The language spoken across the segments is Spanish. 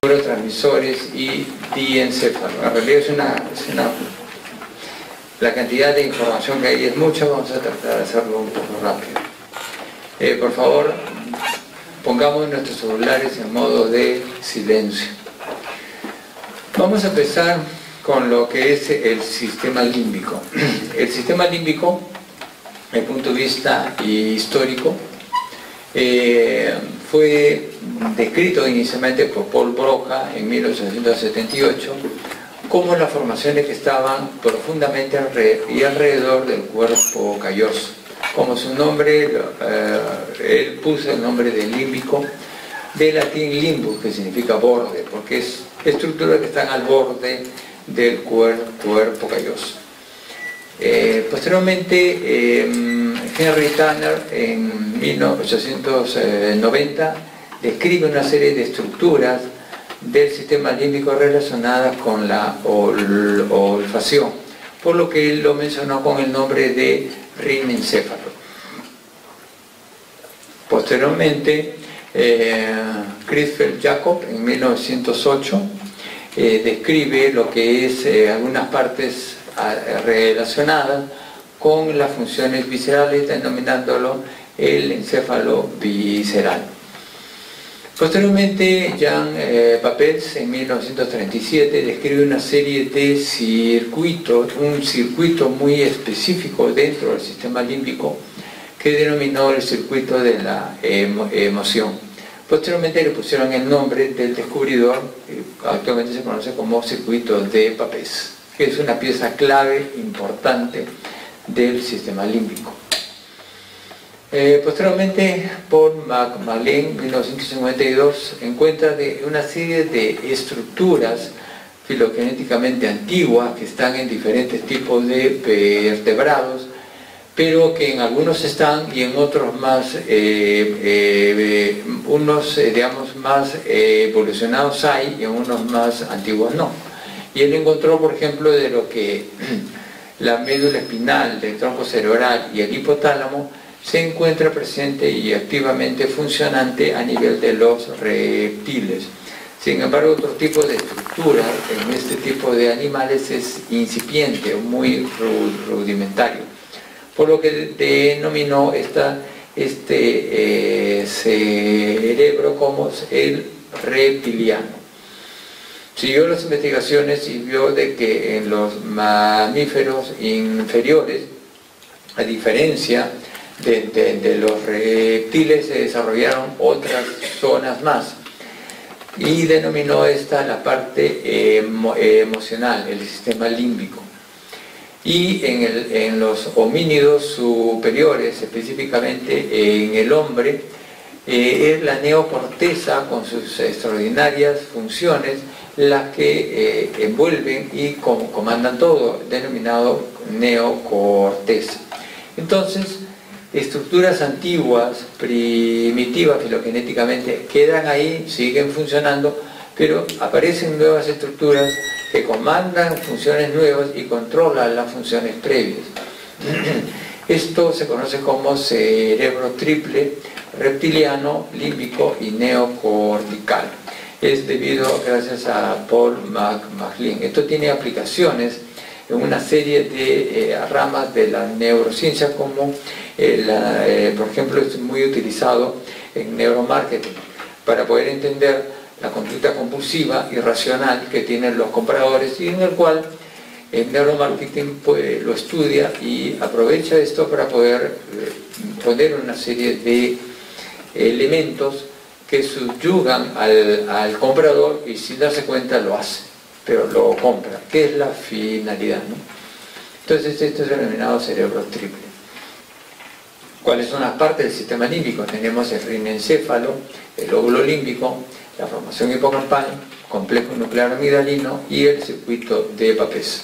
neurotransmisores y diencéfalo. En realidad la cantidad de información que hay es mucha, vamos a tratar de hacerlo un poco rápido. Por favor, pongamos nuestros celulares en modo de silencio. Vamos a empezar con lo que es el sistema límbico. El sistema límbico, desde el punto de vista histórico, fue descrito inicialmente por Paul Broca en 1878 como las formaciones que estaban profundamente alrededor del cuerpo calloso. Como su nombre, él puso el nombre de límbico, de latín limbus, que significa borde, porque es estructuras que están al borde del cuerpo calloso. Posteriormente, Henry Tanner en 1890 describe una serie de estructuras del sistema límbico relacionadas con la olfacción, por lo que él lo mencionó con el nombre de rinencéfalo. Posteriormente, Creutzfeldt-Jakob en 1908 describe lo que es algunas partes relacionadas con las funciones viscerales, denominándolo el encéfalo visceral. Posteriormente, Jean Papez en 1937 describe una serie de circuitos, un circuito muy específico dentro del sistema límbico que denominó el circuito de la emoción. Posteriormente le pusieron el nombre del descubridor, que actualmente se conoce como circuito de Papez, que es una pieza clave importante del sistema límbico. Posteriormente, Paul MacLean, en 1952, encuentra una serie de estructuras filogenéticamente antiguas que están en diferentes tipos de vertebrados, pero que en algunos están y en otros más, digamos, más evolucionados hay y en unos más antiguos no. Y él encontró, por ejemplo, de lo que la médula espinal, del tronco cerebral y el hipotálamo se encuentra presente y activamente funcionante a nivel de los reptiles. Sin embargo, otro tipo de estructura en este tipo de animales es incipiente o muy rudimentario, por lo que denominó este cerebro como el reptiliano. Siguió las investigaciones y vio de que en los mamíferos inferiores, a diferencia de los reptiles, se desarrollaron otras zonas más y denominó esta la parte emocional, el sistema límbico. Y en los homínidos superiores, específicamente en el hombre, es la neocorteza con sus extraordinarias funciones las que envuelven y comandan todo, denominado neocorteza. Entonces, estructuras antiguas, primitivas filogenéticamente, quedan ahí, siguen funcionando, pero aparecen nuevas estructuras que comandan funciones nuevas y controlan las funciones previas. Esto se conoce como cerebro triple, reptiliano, límbico y neocortical. Es gracias a Paul MacLean. Esto tiene aplicaciones en una serie de ramas de la neurociencia, como por ejemplo, es muy utilizado en neuromarketing para poder entender la conducta compulsiva y racional que tienen los compradores, y en el cual el neuromarketing lo estudia y aprovecha esto para poder poner una serie de elementos que subyugan al comprador, y sin darse cuenta lo hace, pero lo compra, que es la finalidad, ¿no? Entonces esto es denominado cerebro triple. ¿Cuáles son las partes del sistema límbico? Tenemos el rinencéfalo, el lóbulo límbico, la formación hipocampal, complejo nuclear amigdalino y el circuito de Papez.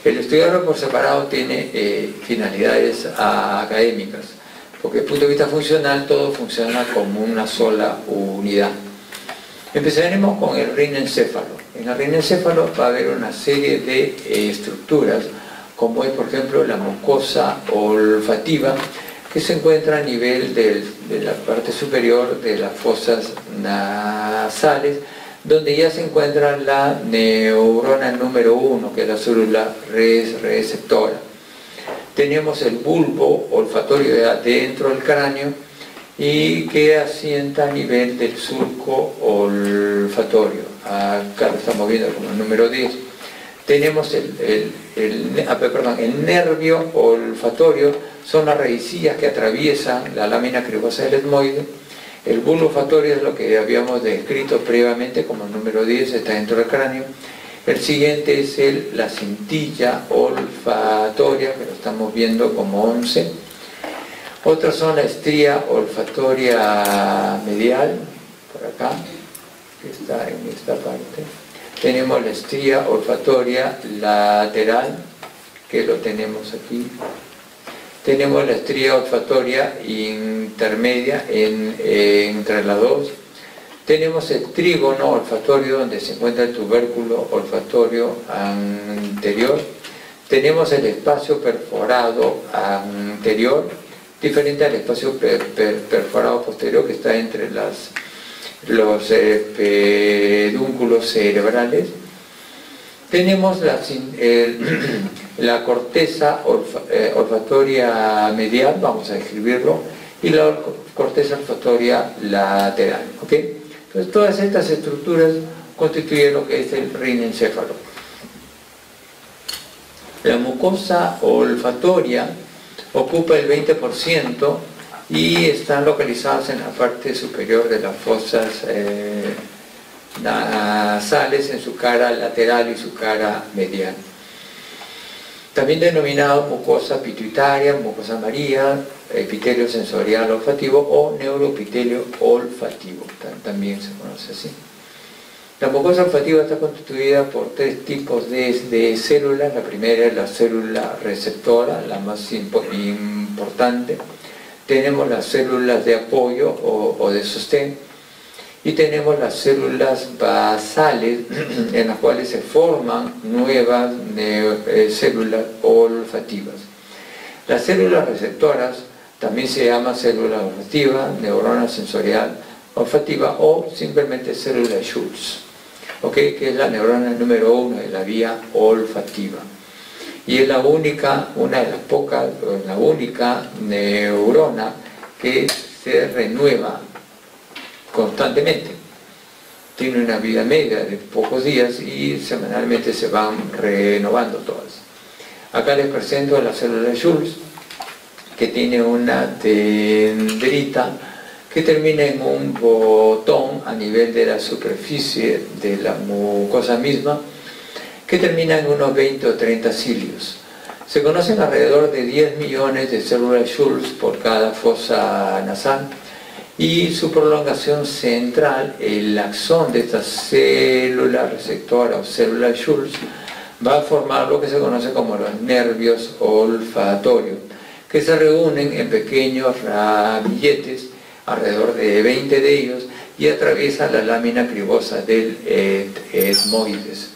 El estudiarlo por separado tiene finalidades académicas, porque desde el punto de vista funcional todo funciona como una sola unidad. Empezaremos con el rinencéfalo. En el rinencéfalo va a haber una serie de estructuras, como es, por ejemplo, la mucosa olfativa, que se encuentra a nivel de la parte superior de las fosas nasales, donde ya se encuentra la neurona número 1, que es la célula receptora. Tenemos el bulbo olfatorio dentro del cráneo y que asienta a nivel del surco olfatorio. Acá lo estamos viendo como el número 10. Tenemos el nervio olfatorio, son las raicillas que atraviesan la lámina cribosa del etmoide. El bulbo olfatorio es lo que habíamos descrito previamente como el número 10, está dentro del cráneo. El siguiente es la cintilla olfatoria, que lo estamos viendo como 11. Otras son la estría olfatoria medial, por acá, que está en esta parte. Tenemos la estría olfatoria lateral, que lo tenemos aquí. Tenemos la estría olfatoria intermedia entre las dos. Tenemos el trígono olfatorio, donde se encuentra el tubérculo olfatorio anterior. Tenemos el espacio perforado anterior, diferente al espacio perforado posterior, que está entre los pedúnculos cerebrales. Tenemos la corteza olfatoria medial, vamos a escribirlo, y la corteza olfatoria lateral. ¿Okay? Entonces, todas estas estructuras constituyen lo que es el rinencéfalo. La mucosa olfatoria ocupa el 20% y están localizadas en la parte superior de las fosas nasales, en su cara lateral y su cara medial. También denominado mucosa pituitaria, mucosa amarilla, epitelio sensorial olfativo o neuroepitelio olfativo, también se conoce así. La mucosa olfativa está constituida por 3 tipos de células. La primera es la célula receptora, la más importante. Tenemos las células de apoyo o de sostén, y tenemos las células basales, en las cuales se forman nuevas células olfativas. Las células receptoras también se llama célula olfativa, neurona sensorial olfativa o simplemente célula Schultz, ¿okay? Que es la neurona número 1 de la vía olfativa. Y es la única, una de las pocas, la única neurona que se renueva constantemente. Tiene una vida media de pocos días y semanalmente se van renovando todas. Acá les presento la célula Schultz, que tiene una dendrita que termina en un botón a nivel de la superficie de la mucosa misma, que termina en unos 20 o 30 cilios. Se conocen alrededor de 10 millones de células Schultz por cada fosa nasal, y su prolongación central, el axón de esta célula receptora o célula Schultz, va a formar lo que se conoce como los nervios olfatorios, que se reúnen en pequeños ramilletes, alrededor de 20 de ellos, y atraviesan la lámina cribosa del etmoides.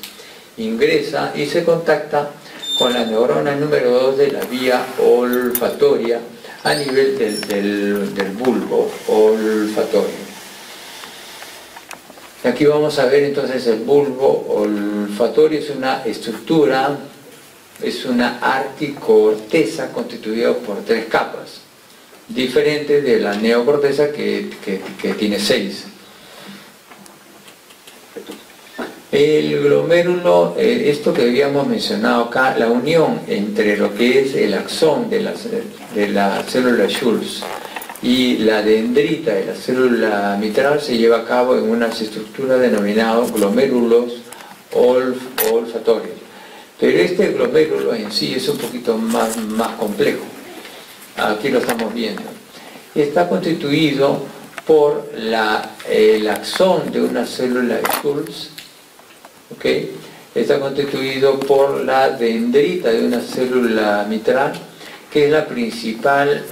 Ingresa y se contacta con la neurona número 2 de la vía olfatoria a nivel del bulbo olfatorio. Aquí vamos a ver entonces el bulbo olfatorio. Es una estructura, es una arquicorteza constituida por 3 capas, diferente de la neocorteza que tiene 6. El glomérulo, esto que habíamos mencionado acá, la unión entre lo que es el axón de la célula Schultz y la dendrita de la célula mitral se lleva a cabo en unas estructuras denominadas glomérulos olfatorios. Pero este glomérulo en sí es un poquito más complejo. Aquí lo estamos viendo. Está constituido por el axón de una célula Schultz, ¿okay? Está constituido por la dendrita de una célula mitral, que es la principal,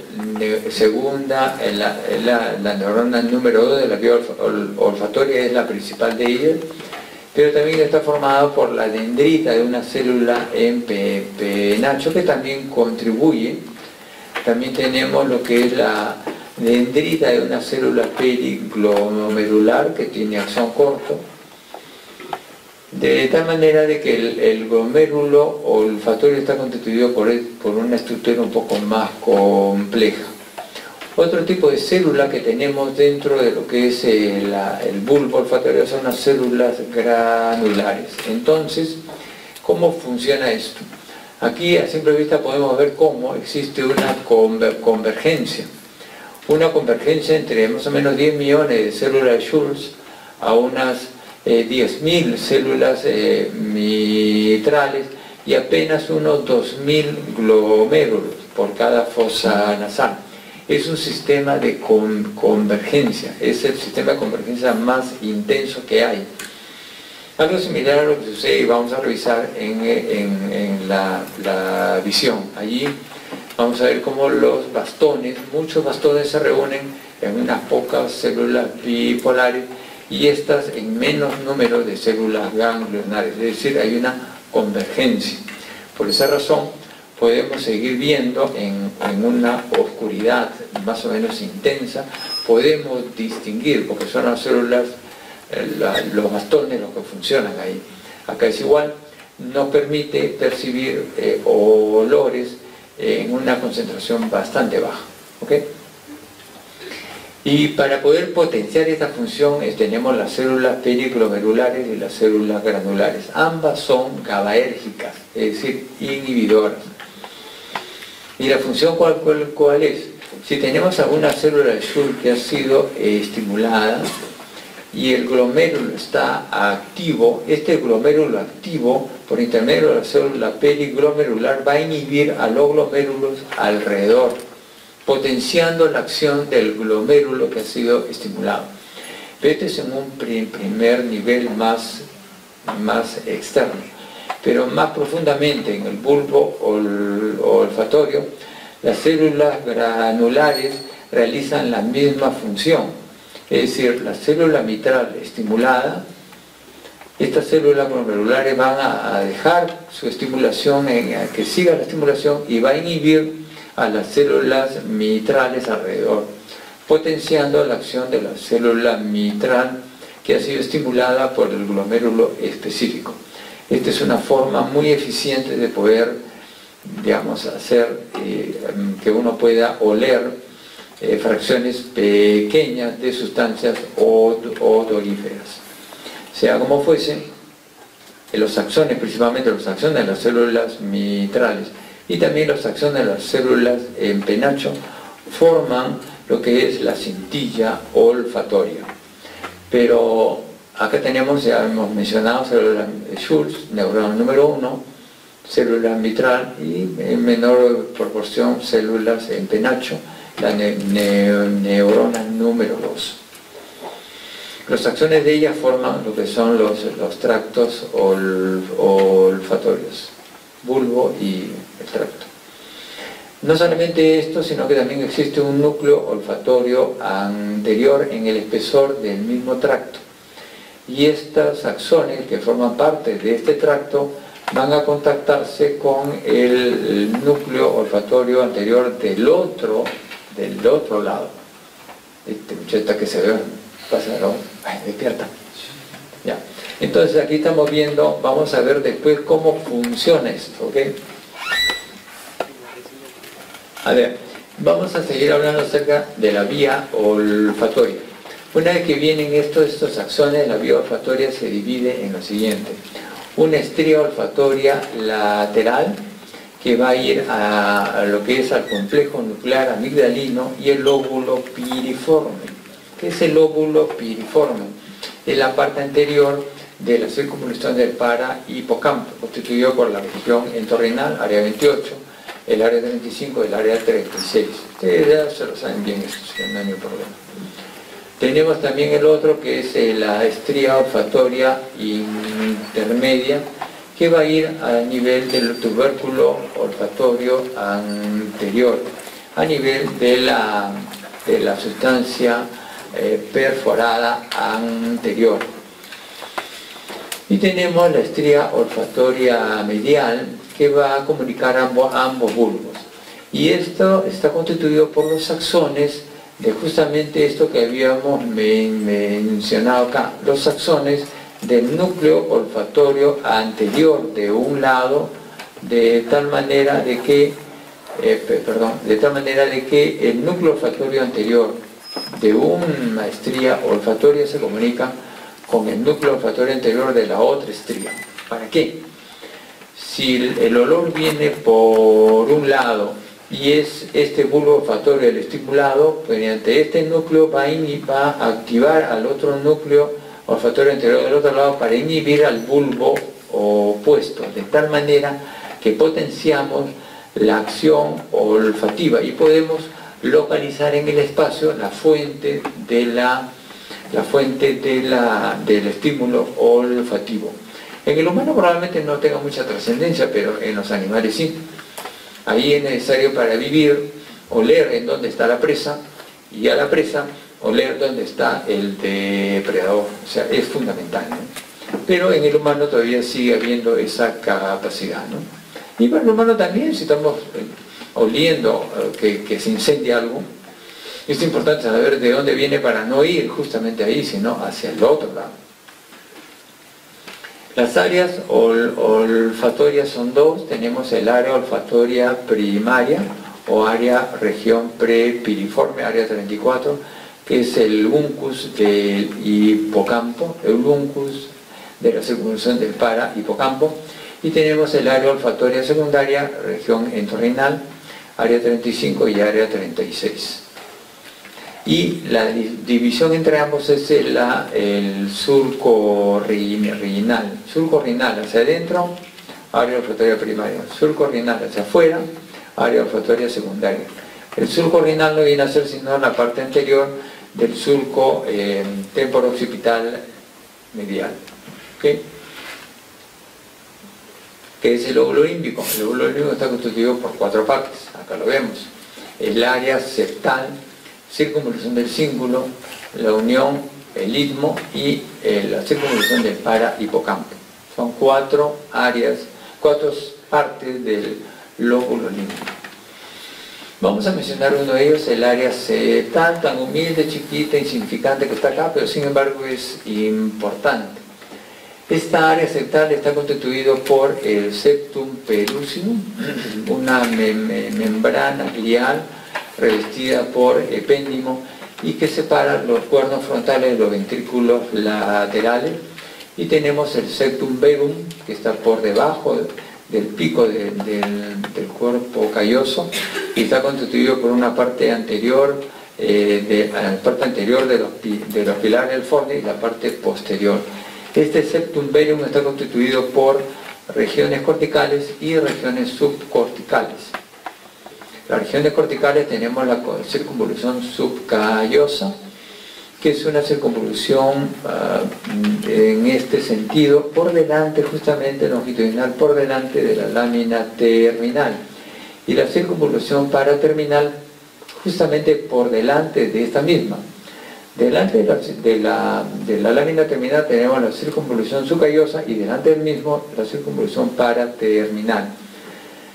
segunda, la neurona número 2 de la vía olfatoria, es la principal de ellas, pero también está formado por la dendrita de una célula en penacho, que también contribuye. También tenemos lo que es la dendrita de una célula periglomerular, que tiene axón corto, de tal manera de que el glomérulo olfatorio está constituido por una estructura un poco más compleja. Otro tipo de célula que tenemos dentro de lo que es el bulbo olfatorio son las células granulares. Entonces, ¿cómo funciona esto? Aquí a simple vista podemos ver cómo existe una convergencia. Una convergencia entre más o menos 10 millones de células Schultz a unas 10.000 células mitrales y apenas unos 2.000 glomérulos por cada fosa nasal. Es un sistema de convergencia, es el sistema de convergencia más intenso que hay. Algo similar a lo que sucede y vamos a revisar en la visión. Allí vamos a ver cómo los bastones, muchos bastones se reúnen en unas pocas células bipolares y estas en menos número de células ganglionares, es decir, hay una convergencia. Por esa razón podemos seguir viendo en una oscuridad más o menos intensa, podemos distinguir, porque son las células, los bastones los que funcionan ahí. Acá es igual, nos permite percibir olores en una concentración bastante baja. ¿Okay? Y para poder potenciar esta función tenemos las células periglomerulares y las células granulares. Ambas son GABAérgicas, es decir, inhibidoras. ¿Y la función cuál es? Si tenemos alguna célula de Schultz que ha sido estimulada y el glomérulo está activo, este glomérulo activo, por intermedio de la célula periglomerular, va a inhibir a los glomérulos alrededor, potenciando la acción del glomérulo que ha sido estimulado. Este es en un primer nivel más externo. Pero más profundamente en el bulbo olfatorio, las células granulares realizan la misma función. Es decir, la célula mitral estimulada, estas células glomerulares van a dejar su estimulación, que siga la estimulación y va a inhibir a las células mitrales alrededor, potenciando la acción de la célula mitral que ha sido estimulada por el glomérulo específico. Esta es una forma muy eficiente de poder, digamos, hacer que uno pueda oler fracciones pequeñas de sustancias odoríferas. Sea como fuese, los axones, principalmente los axones de las células mitrales y también los axones de las células en penacho, forman lo que es la cintilla olfatoria. Pero acá tenemos, ya hemos mencionado, célula Schultz, neurona número 1, célula mitral y en menor proporción células en penacho, la neurona número 2. Los axones de ellas forman lo que son los tractos olfatorios, bulbo y el tracto. No solamente esto, sino que también existe un núcleo olfatorio anterior en el espesor del mismo tracto. Y estos axones que forman parte de este tracto van a contactarse con el núcleo olfatorio anterior del otro lado. Este muchacha que se ve, pasa, ¿no? Ay, despierta. Ya. Entonces aquí estamos viendo, vamos a ver después cómo funciona esto, ¿ok? A ver, vamos a seguir hablando acerca de la vía olfatoria. Una vez que vienen estos axones, la vía olfatoria se divide en lo siguiente. Una estría olfatoria lateral que va a ir a lo que es al complejo nuclear amigdalino y el lóbulo piriforme. ¿Qué es el lóbulo piriforme? Es la parte anterior de la circunvolución del para-hipocampo, constituido por la región entorrinal, área 28, el área 35 y el área 36. Ustedes ya se lo saben bien esto, no hay ningún problema. Tenemos también el otro que es la estría olfatoria intermedia, que va a ir a nivel del tubérculo olfatorio anterior, a nivel de la sustancia perforada anterior. Y tenemos la estría olfatoria medial, que va a comunicar ambos bulbos. Y esto está constituido por los axones de justamente esto que habíamos mencionado acá. Los axones del núcleo olfatorio anterior de un lado, de tal manera de que el núcleo olfatorio anterior de una estría olfatoria se comunica con el núcleo olfatorio anterior de la otra estría. ¿Para qué? Si el olor viene por un lado y es este bulbo olfatorio el estimulado, mediante este núcleo va a activar al otro núcleo olfatorio anterior del otro lado para inhibir al bulbo opuesto, de tal manera que potenciamos la acción olfativa y podemos localizar en el espacio la fuente del estímulo olfativo. En el humano probablemente no tenga mucha trascendencia, pero en los animales sí. Ahí es necesario para vivir oler en dónde está la presa y a la presa oler dónde está el depredador. O sea, es fundamental, ¿no? Pero en el humano todavía sigue habiendo esa capacidad, ¿no? Y para el humano también, si estamos oliendo que se incendia algo, es importante saber de dónde viene para no ir justamente ahí, sino hacia el otro lado. Las áreas olfatorias son dos. Tenemos el área olfatoria primaria o región prepiriforme, área 34, que es el uncus del hipocampo, el uncus de la circunvolución del para-hipocampo. Y tenemos el área olfatoria secundaria, región entorrinal, área 35 y área 36. Y la división entre ambos es el surco renal. Surco renal hacia adentro, área olfatoria primaria. Surco renal hacia afuera, área olfatoria secundaria. El surco renal no viene a ser sino la parte anterior del surco temporo-occipital medial. ¿Okay? Que es el lóbulo límbico. El lóbulo límbico está constituido por 4 partes, acá lo vemos. El área septal, circunvolución del cíngulo, la unión, el istmo y la circunvolución del para-hipocampo. Son 4 partes del lóbulo límbico. Vamos a mencionar uno de ellos, el área septal, tan humilde, chiquita, insignificante que está acá, pero sin embargo es importante. Esta área septal está constituido por el septum pellucidum, una membrana glial revestida por epéndimo y que separa los cuernos frontales de los ventrículos laterales. Y tenemos el septum verum, que está por debajo del pico del cuerpo calloso y está constituido por una parte anterior, de los pilares del fornice y la parte posterior. Este septum verum está constituido por regiones corticales y regiones subcorticales. Las regiones corticales tenemos la circunvolución subcallosa, que es una circunvolución en este sentido, por delante, justamente longitudinal, por delante de la lámina terminal. Y la circunvolución paraterminal, justamente por delante de esta misma. Delante de la lámina terminal tenemos la circunvolución subcallosa y delante del mismo la circunvolución paraterminal,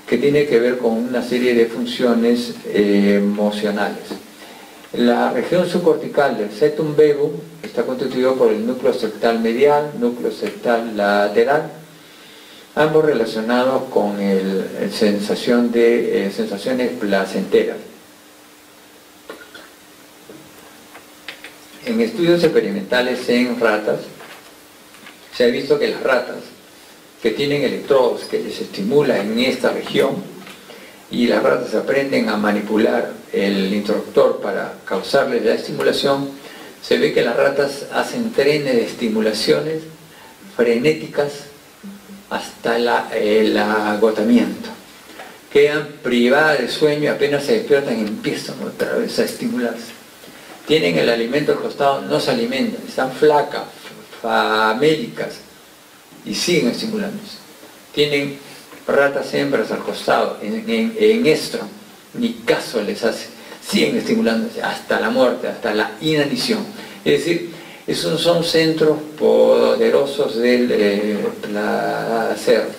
que tiene que ver con una serie de funciones emocionales. La región subcortical del septum verum está constituido por el núcleo septal medial, núcleo septal lateral, ambos relacionados con sensaciones placenteras. En estudios experimentales en ratas, se ha visto que las ratas que tienen electrodos que les estimulan en esta región y las ratas aprenden a manipular el interruptor para causarles la estimulación, se ve que las ratas hacen trenes de estimulaciones frenéticas hasta el agotamiento. Quedan privadas de sueño, apenas se despiertan y empiezan otra vez a estimularse. Tienen el alimento al costado, no se alimentan, están flacas, famélicas y siguen estimulándose. Tienen ratas hembras al costado, en estro, ni caso les hace, siguen estimulándose hasta la muerte, hasta la inanición. Es decir, esos son centros poderosos del placer.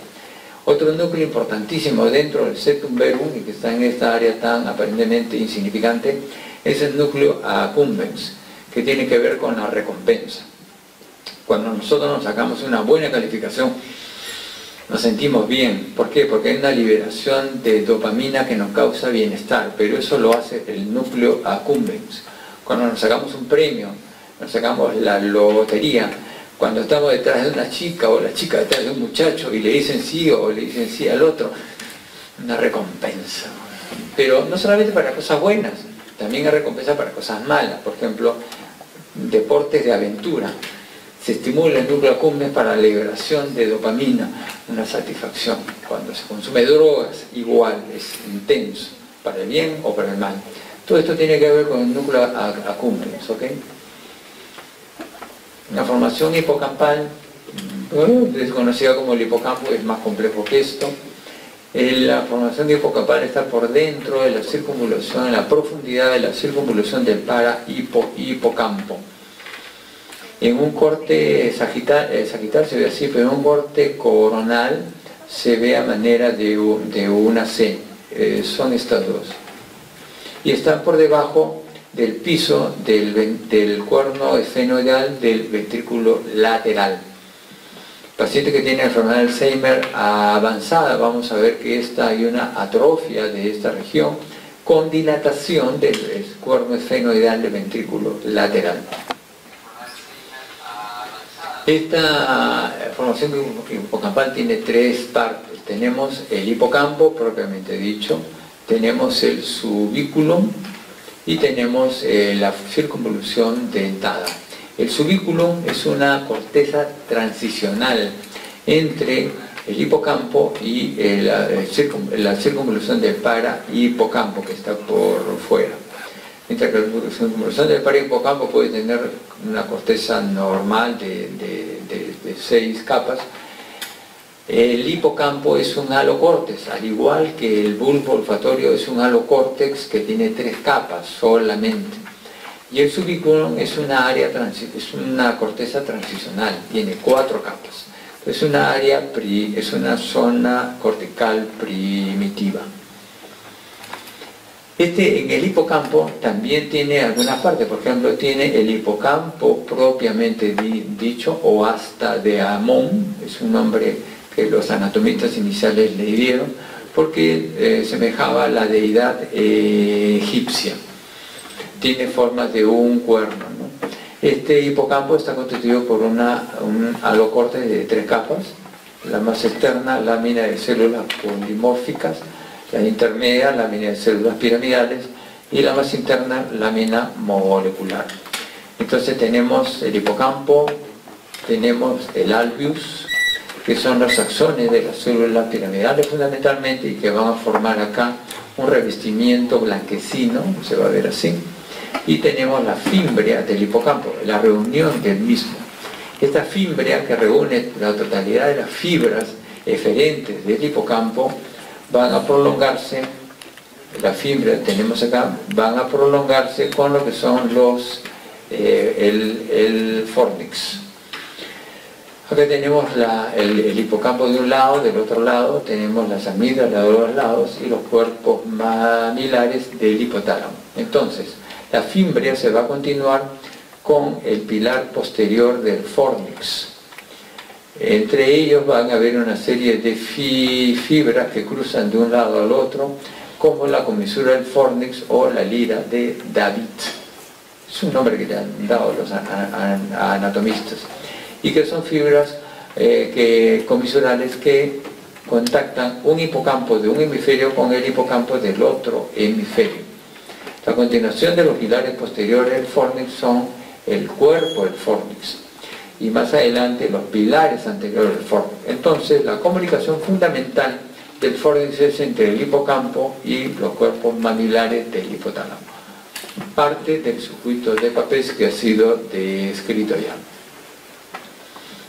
Otro núcleo importantísimo dentro del septum verum, y que está en esta área tan aparentemente insignificante, es el núcleo accumbens, que tiene que ver con la recompensa. Cuando nosotros nos sacamos una buena calificación, nos sentimos bien. ¿Por qué? Porque hay una liberación de dopamina que nos causa bienestar, pero eso lo hace el núcleo accumbens. Cuando nos sacamos un premio, nos sacamos la lotería, cuando estamos detrás de una chica o la chica detrás de un muchacho y le dicen sí o le dicen sí al otro, una recompensa. Pero no solamente para cosas buenas, también hay recompensa para cosas malas. Por ejemplo, deportes de aventura. Se estimula el núcleo accumbens para la liberación de dopamina, una satisfacción. Cuando se consume drogas, igual, es intenso, para el bien o para el mal. Todo esto tiene que ver con el núcleo accumbens, ¿ok? La formación hipocampal, desconocida como el hipocampo, es más complejo que esto. La formación hipocampal está por dentro de la circunvalación, en la profundidad de la circunvalación del hipocampo. En un corte sagital se ve así, pero en un corte coronal se ve a manera de una C. Son estas dos. Y están por debajo del piso del cuerno esfenoidal del ventrículo lateral. Paciente que tiene enfermedad de Alzheimer avanzada, vamos a ver que hay una atrofia de esta región con dilatación del cuerno esfenoidal del ventrículo lateral. Esta formación hipocampal tiene tres partes. Tenemos el hipocampo, propiamente dicho, tenemos el subículum y tenemos la circunvolución dentada. El subículum es una corteza transicional entre el hipocampo y la circunvolución del parahipocampo, que está por fuera. Mientras que la circunvolución del parahipocampo puede tener una corteza normal de 6 capas, el hipocampo es un halocórtex, al igual que el bulbo olfatorio es un halocórtex que tiene 3 capas solamente. Y el subículum es una corteza transicional, tiene 4 capas. Es una zona cortical primitiva. En el hipocampo también tiene algunas partes, por ejemplo, tiene el hipocampo propiamente dicho, o asta de Amón, es un nombre que los anatomistas iniciales le dieron, porque semejaba a la deidad egipcia. Tiene forma de un cuerno, ¿no? Este hipocampo está constituido por un halocórtex de 3 capas, la más externa, lámina de células polimórficas, la intermedia, lámina de células piramidales, y la más interna, lámina molecular. Entonces tenemos el hipocampo, tenemos el alveus, que son los axones de las células piramidales fundamentalmente, y que van a formar acá un revestimiento blanquecino, se va a ver así, y tenemos la fímbrea del hipocampo, la reunión del mismo. Esta fímbrea, que reúne la totalidad de las fibras eferentes del hipocampo, van a prolongarse, la fibra tenemos acá, van a prolongarse con lo que son el fornix. Acá tenemos el hipocampo de un lado, del otro lado tenemos las amígdalas de los lados y los cuerpos mamilares del hipotálamo. Entonces, la fímbrea se va a continuar con el pilar posterior del fornix. Entre ellos van a haber una serie de fibras que cruzan de un lado al otro, como la comisura del fornix o la lira de David. Es un nombre que le han dado los anatomistas. Y que son fibras comisurales que contactan un hipocampo de un hemisferio con el hipocampo del otro hemisferio. La continuación de los pilares posteriores del fornix son el cuerpo del fornix, y más adelante los pilares anteriores del fornix. Entonces, la comunicación fundamental del fornix es entre el hipocampo y los cuerpos mamilares del hipotálamo. Parte del circuito de Papez que ha sido descrito ya.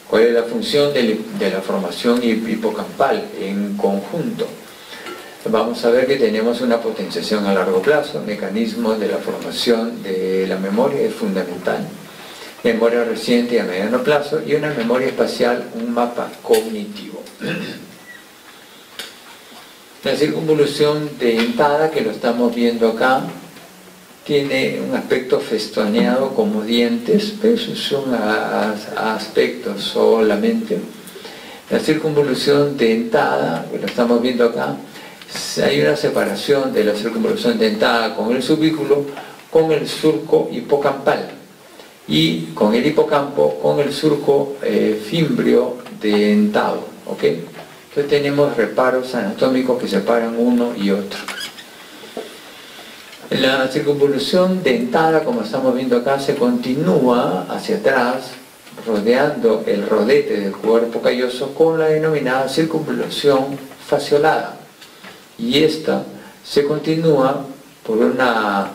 ¿Cuál es la función de la formación hipocampal en conjunto? Vamos a ver que tenemos una potenciación a largo plazo, mecanismo de la formación de la memoria es fundamental, memoria reciente y a mediano plazo, y una memoria espacial, un mapa cognitivo. La circunvolución dentada, que lo estamos viendo acá, tiene un aspecto festoneado como dientes, pero esos son aspectos solamente. La circunvolución dentada, que lo estamos viendo acá, hay una separación de la circunvolución dentada con el subículo, con el surco hipocampal, y con el hipocampo, con el surco fimbrio dentado, ¿ok? Entonces tenemos reparos anatómicos que separan uno y otro. La circunvolución dentada, como estamos viendo acá, se continúa hacia atrás, rodeando el rodete del cuerpo calloso con la denominada circunvolución fasciolada. Y esta se continúa por una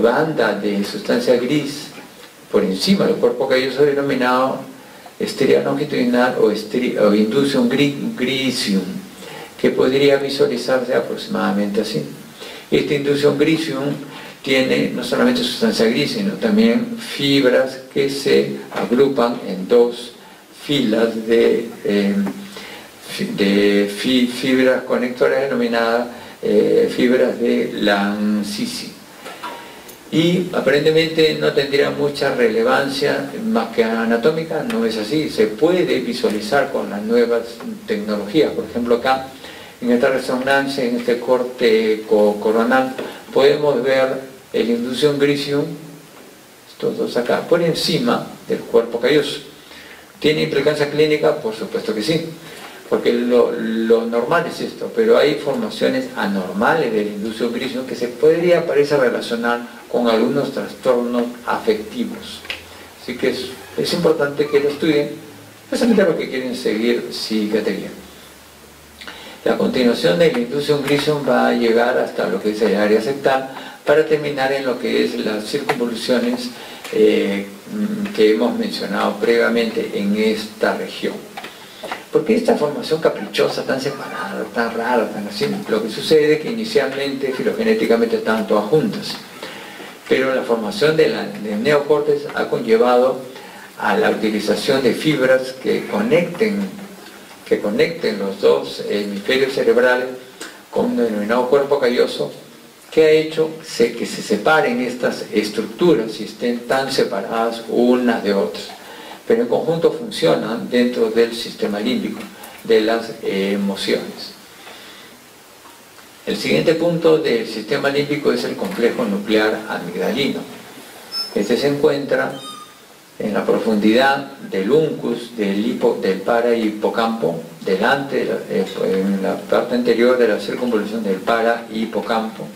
banda de sustancia gris por encima del cuerpo calloso denominado estria longitudinal o inducium grisium, que podría visualizarse aproximadamente así. Este inducium grisium tiene no solamente sustancia gris, sino también fibras que se agrupan en dos filas de fibras conectoras denominadas fibras de Lancisi. Y aparentemente no tendría mucha relevancia más que anatómica, no es así, se puede visualizar con las nuevas tecnologías. Por ejemplo, acá en esta resonancia, en este corte coronal, podemos ver el inducium grisium, estos dos acá, por encima del cuerpo calloso. ¿Tiene implicancia clínica? Por supuesto que sí, porque lo normal es esto, pero hay formaciones anormales del inducium grisium que se podría, parece, relacionar con algunos trastornos afectivos. Así que es importante que lo estudien, especialmente los que quieren seguir psiquiatría. La continuación del inducium grisium va a llegar hasta lo que es el área septal para terminar en lo que es las circunvoluciones que hemos mencionado previamente en esta región. Porque esta formación caprichosa, tan separada, tan rara, tan así, lo que sucede es que inicialmente filogenéticamente están todas juntas, pero la formación del neocórtex ha conllevado a la utilización de fibras que conecten los dos hemisferios cerebrales con un denominado cuerpo calloso, que ha hecho que se separen estas estructuras y estén tan separadas unas de otras, pero en conjunto funcionan dentro del sistema límbico, de las emociones. El siguiente punto del sistema límbico es el complejo nuclear amigdalino. Este se encuentra en la profundidad del uncus del para-hipocampo, delante, en la parte anterior de la circunvolución del para-hipocampo.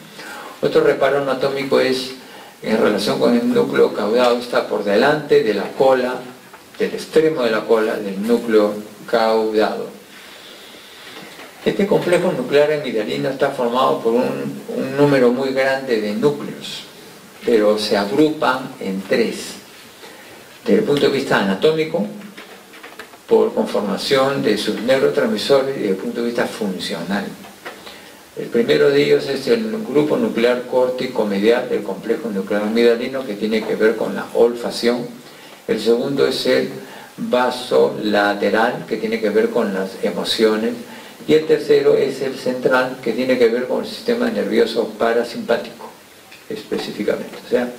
Otro reparo anatómico es en relación con el núcleo caudado, está por delante de la cola, del extremo de la cola del núcleo caudado. Este complejo nuclear amigdalino está formado por un número muy grande de núcleos, pero se agrupan en tres. Desde el punto de vista anatómico, por conformación de sus neurotransmisores, y desde el punto de vista funcional. El primero de ellos es el grupo nuclear córtico medial del complejo nuclear amigdalino, que tiene que ver con la olfacción. El segundo es el vasolateral, que tiene que ver con las emociones. Y el tercero es el central, que tiene que ver con el sistema nervioso parasimpático, específicamente. O sea,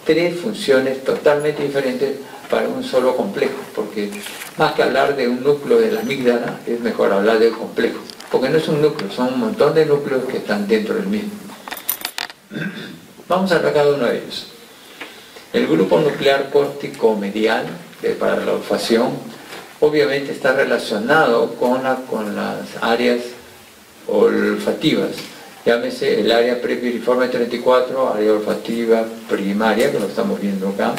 tres funciones totalmente diferentes para un solo complejo, porque más que hablar de un núcleo de la amígdala, es mejor hablar del complejo, porque no es un núcleo, son un montón de núcleos que están dentro del mismo. Vamos a hablar cada uno de ellos. El grupo nuclear córtico medial, para la olfacción, obviamente está relacionado con las áreas olfativas. Llámese el área prepiriforme 34, área olfativa primaria, que lo estamos viendo acá,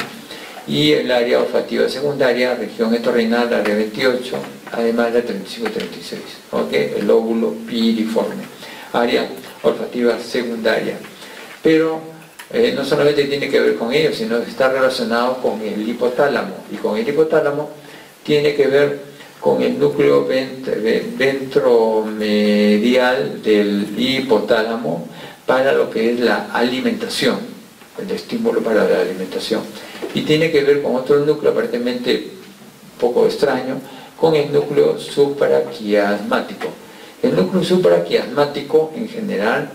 y el área olfativa secundaria, región otorrinal, área 28, además de 35 y 36, ¿ok? El lóbulo piriforme, área olfativa secundaria. Pero no solamente tiene que ver con ello, sino que está relacionado con el hipotálamo, y con el hipotálamo tiene que ver con el núcleo ventromedial del hipotálamo para lo que es la alimentación, el estímulo para la alimentación. Y tiene que ver con otro núcleo aparentemente poco extraño, con el núcleo supraquiasmático. El núcleo supraquiasmático en general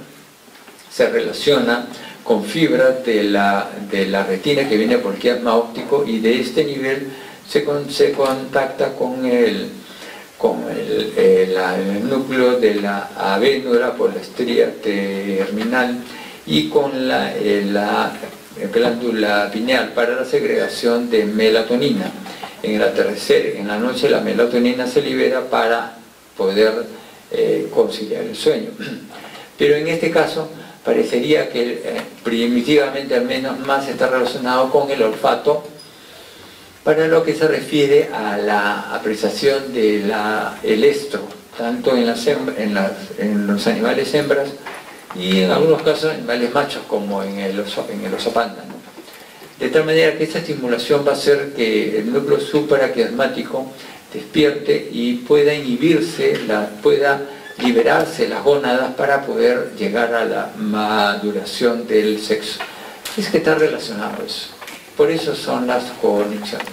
se relaciona con fibras de la retina que viene por quiasma óptico, y de este nivel se contacta con el núcleo de la avénula por la estría terminal y con la glándula pineal para la segregación de melatonina. En el atardecer, en la noche, la melatonina se libera para poder conciliar el sueño. Pero en este caso parecería que primitivamente al menos más está relacionado con el olfato, para lo que se refiere a la apreciación del estro, tanto en los animales hembras y en algunos casos animales machos, como en el oso panda, ¿no? De tal manera que esta estimulación va a hacer que el núcleo supraquiasmático despierte y pueda inhibirse, pueda liberarse las gónadas para poder llegar a la maduración del sexo. Es que está relacionado eso. Por eso son las conexiones.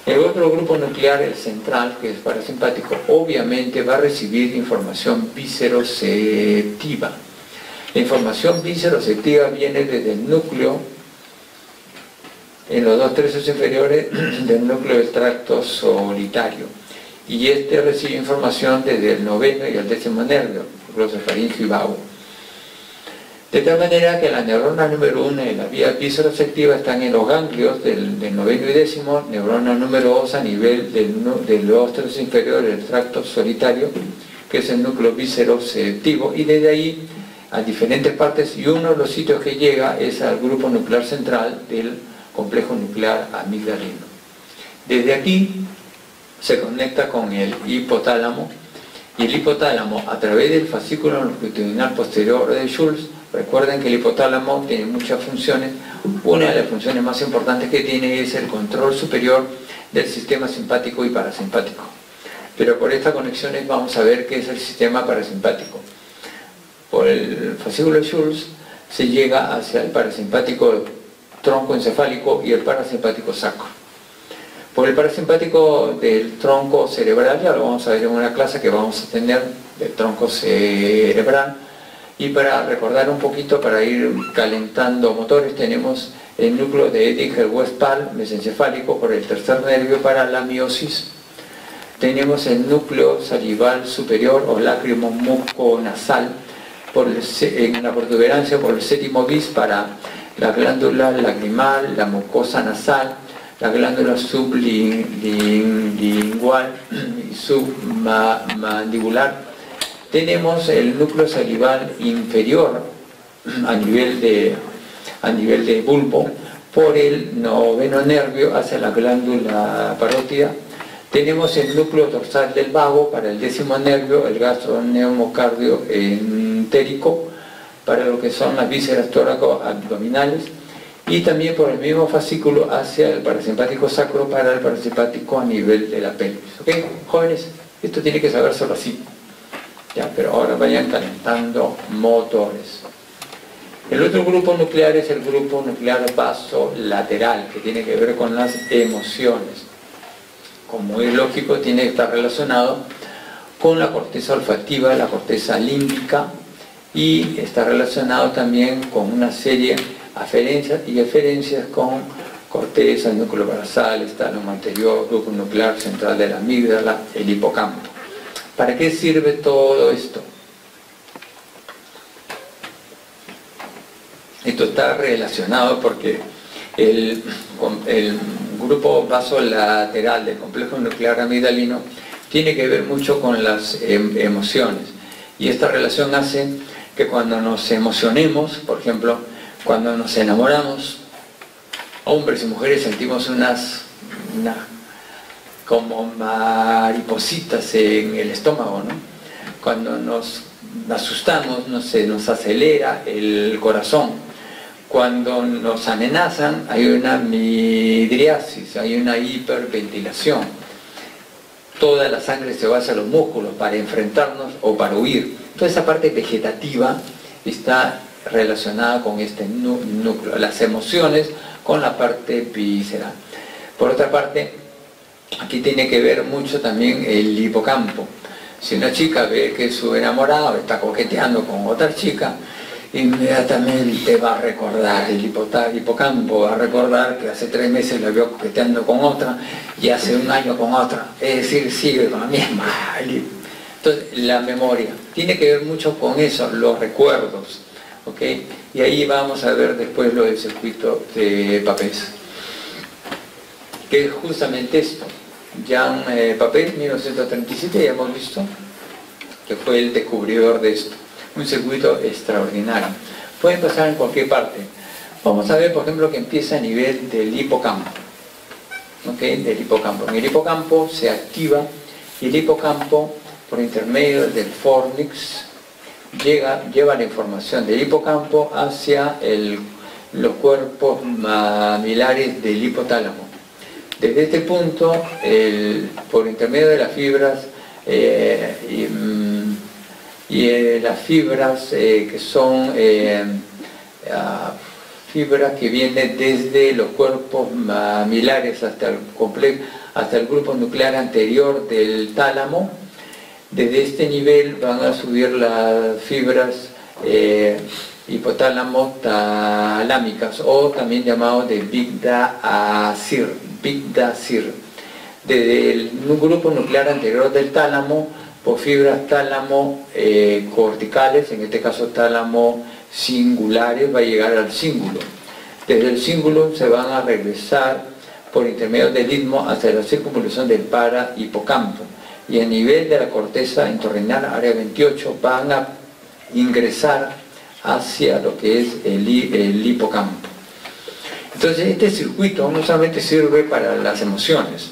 El otro grupo nuclear, el central, que es parasimpático, obviamente va a recibir información visceroceptiva. La información visceroceptiva viene desde el núcleo, en los 2 tercios inferiores del núcleo del tracto solitario, y este recibe información desde el 9º y el 10º nervio, glosofaringio y vago. De tal manera que la neurona número 1 y la vía visceroceptiva están en los ganglios del 9º y 10º, neurona número 2 a nivel de los 2 tercios inferiores del tracto solitario, que es el núcleo visceroceptivo, y desde ahí a diferentes partes, y uno de los sitios que llega es al grupo nuclear central del complejo nuclear amigdalino. Desde aquí se conecta con el hipotálamo, y el hipotálamo, a través del fascículo longitudinal posterior de Schultz, recuerden que el hipotálamo tiene muchas funciones. Una de las funciones más importantes que tiene es el control superior del sistema simpático y parasimpático. Pero por estas conexiones vamos a ver qué es el sistema parasimpático. Por el fascículo de Schultz se llega hacia el parasimpático tronco encefálico y el parasimpático sacro. Por el parasimpático del tronco cerebral, ya lo vamos a ver en una clase que vamos a tener del tronco cerebral, y para recordar un poquito, para ir calentando motores, tenemos el núcleo de Edinger-Westphal mesencefálico por el tercer nervio para la miosis. Tenemos el núcleo salival superior o lácrimo muconasal en la protuberancia por el 7º bis para la glándula lagrimal, la mucosa nasal, la glándula sublingual y submandibular. Tenemos el núcleo salival inferior a nivel de bulbo por el 9º nervio hacia la glándula parótida. Tenemos el núcleo dorsal del vago para el 10º nervio, el gastroneumocardio entérico, para lo que son las vísceras tóraco-abdominales, y también por el mismo fascículo hacia el parasimpático sacro para el parasimpático a nivel de la pelvis. ¿Ok, jóvenes? Esto tiene que saber solo así. Ya, pero ahora vayan calentando motores. El otro grupo nuclear es el grupo nuclear basolateral, que tiene que ver con las emociones. Como es lógico, tiene que estar relacionado con la corteza olfativa, la corteza límbica, y está relacionado también con una serie de aferencias y eferencias con corteza, núcleo basal, estálamo anterior, grupo nuclear central de la amígdala, el hipocampo. ¿Para qué sirve todo esto? Esto está relacionado porque el grupo vasolateral del complejo nuclear amigdalino tiene que ver mucho con las emociones, y esta relación hace que cuando nos emocionemos, por ejemplo, cuando nos enamoramos, hombres y mujeres sentimos unas como maripositas en el estómago, ¿no? Cuando nos asustamos, no sé, nos acelera el corazón. Cuando nos amenazan, hay una midriasis, hay una hiperventilación. Toda la sangre se va hacia los músculos para enfrentarnos o para huir. Toda esa parte vegetativa está relacionada con este núcleo, las emociones con la parte visceral. Por otra parte, aquí tiene que ver mucho también el hipocampo. Si una chica ve que su enamorado está coqueteando con otra chica inmediatamente va a recordar, el hipocampo va a recordar que hace 3 meses lo vio coqueteando con otra y hace 1 año con otra, es decir, sigue con la misma. Entonces, la memoria tiene que ver mucho con eso, los recuerdos, ¿ok? Y ahí vamos a ver después lo del circuito de Papez, que es justamente esto. Jean Papez, 1937, ya hemos visto que fue el descubridor de esto. Un circuito extraordinario. Puede pasar en cualquier parte. Vamos a ver, por ejemplo, que empieza a nivel del hipocampo. ¿Ok? Del hipocampo. En el hipocampo se activa y el hipocampo, por intermedio del fornix, lleva la información del hipocampo hacia los cuerpos mamilares del hipotálamo. Desde este punto, por intermedio de las fibras las fibras que son fibras que vienen desde los cuerpos mamilares hasta el grupo nuclear anterior del tálamo. Desde este nivel van a subir las fibras hipotálamo talámicas, o también llamados de Bigda-Sir. Desde el grupo nuclear anterior del tálamo, por fibras tálamo corticales, en este caso tálamo singulares, va a llegar al cíngulo. Desde el cíngulo se van a regresar por intermedio del istmo hasta la circunvolución del parahipocampo. Y a nivel de la corteza entorrinal, área 28, van a ingresar hacia lo que es el hipocampo. Entonces este circuito no solamente sirve para las emociones,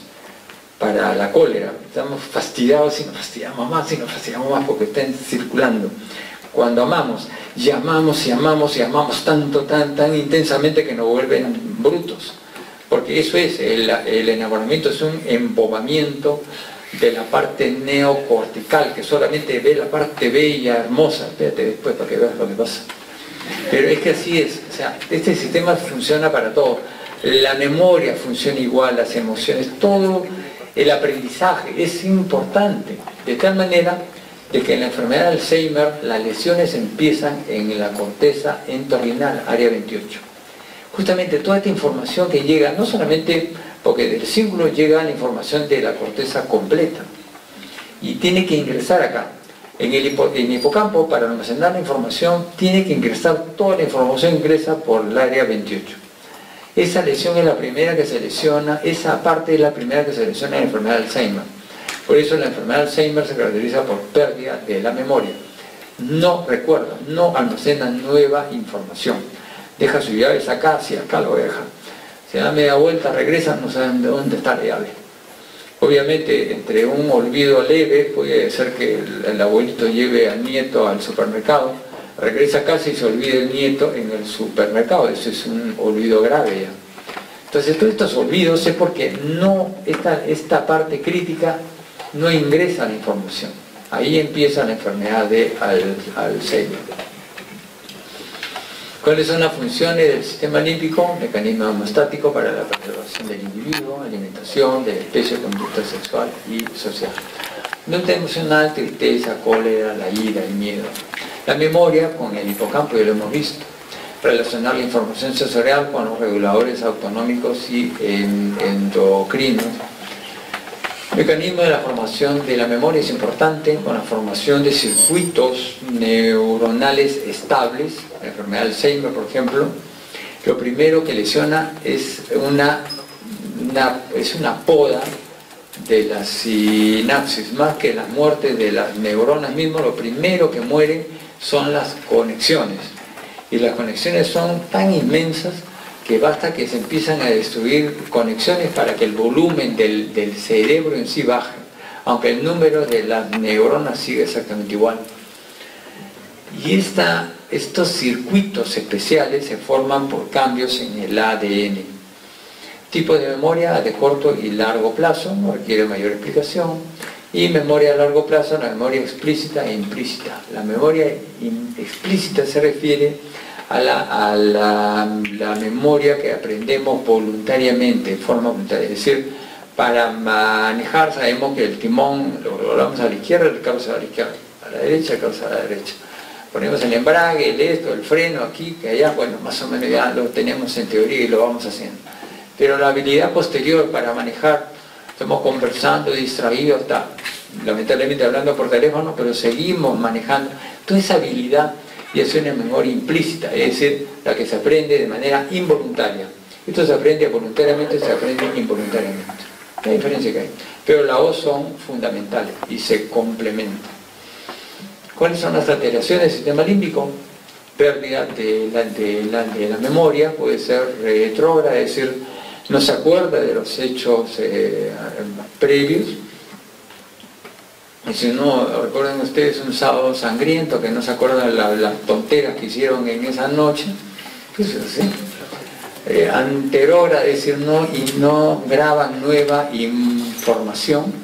para la cólera, estamos fastidiados y nos fastidiamos más y nos fastidiamos más porque están circulando. Cuando amamos, y amamos y amamos y amamos tanto, tan intensamente que nos vuelven brutos, porque eso es, el enamoramiento es un embobamiento de la parte neocortical, que solamente ve la parte bella, hermosa. Espérate después para que veas lo que pasa. Pero es que así es, o sea, este sistema funciona para todo. La memoria funciona igual, las emociones, todo el aprendizaje es importante, de tal manera de que en la enfermedad de Alzheimer las lesiones empiezan en la corteza entorrinal, área 28. Justamente toda esta información que llega, no solamente porque del cíngulo llega la información de la corteza completa y tiene que ingresar acá. En el hipocampo, para almacenar la información, tiene que ingresar, toda la información ingresa por el área 28. Esa lesión es la primera que se lesiona, esa parte es la primera que se lesiona en la enfermedad de Alzheimer. Por eso la enfermedad de Alzheimer se caracteriza por pérdida de la memoria. No recuerda, no almacena nueva información. Deja sus llaves acá, si acá lo deja. Se da media vuelta, regresa, no saben de dónde está la llave. Obviamente, entre un olvido leve, puede ser que el abuelito lleve al nieto al supermercado, regresa a casa y se olvida el nieto en el supermercado. Eso es un olvido grave ya. Entonces, todos estos olvidos es porque no, esta parte crítica no ingresa la información. Ahí empieza la enfermedad de Alzheimer. ¿Cuáles son las funciones del sistema límbico? Mecanismo hemostático para la preservación del individuo, alimentación de la especie, conducta sexual y social. Conducta emocional, tristeza, cólera, la ira, el miedo. La memoria con el hipocampo, ya lo hemos visto. Relacionar la información sensorial con los reguladores autonómicos y endocrinos. Mecanismo de la formación de la memoria es importante, con la formación de circuitos neuronales estables. La enfermedad de Alzheimer, por ejemplo, lo primero que lesiona es una poda de la sinapsis. Más que la muerte de las neuronas mismas, lo primero que mueren son las conexiones. Y las conexiones son tan inmensas que basta que se empiezan a destruir conexiones para que el volumen del cerebro en sí baje, aunque el número de las neuronas sigue exactamente igual. Y estos circuitos especiales se forman por cambios en el ADN. Tipo de memoria de corto y largo plazo, no requiere mayor explicación. Y memoria a largo plazo, la memoria explícita e implícita. La memoria explícita se refiere a la memoria que aprendemos voluntariamente, en forma voluntaria. Es decir, para manejar sabemos que el timón lo doblamos a la izquierda, el carro se va a la izquierda, a la derecha, el carro se va a la derecha. Ponemos el embrague, el esto, el freno aquí, que allá, bueno, más o menos ya lo tenemos en teoría y lo vamos haciendo. Pero la habilidad posterior para manejar, estamos conversando, distraídos, está, lamentablemente hablando por teléfono, pero seguimos manejando. Toda esa habilidad y es una memoria implícita, es decir, la que se aprende de manera involuntaria. Esto se aprende voluntariamente, se aprende involuntariamente. La diferencia que hay. Pero las dos son fundamentales y se complementan. ¿Cuáles son las alteraciones del sistema límbico? Pérdida de la memoria, puede ser retrógrada, es decir, no se acuerda de los hechos previos. Y si no, recuerden ustedes un sábado sangriento, que no se acuerdan las tonteras que hicieron en esa noche, pues así. Anterógrada, es decir, no graban nueva información.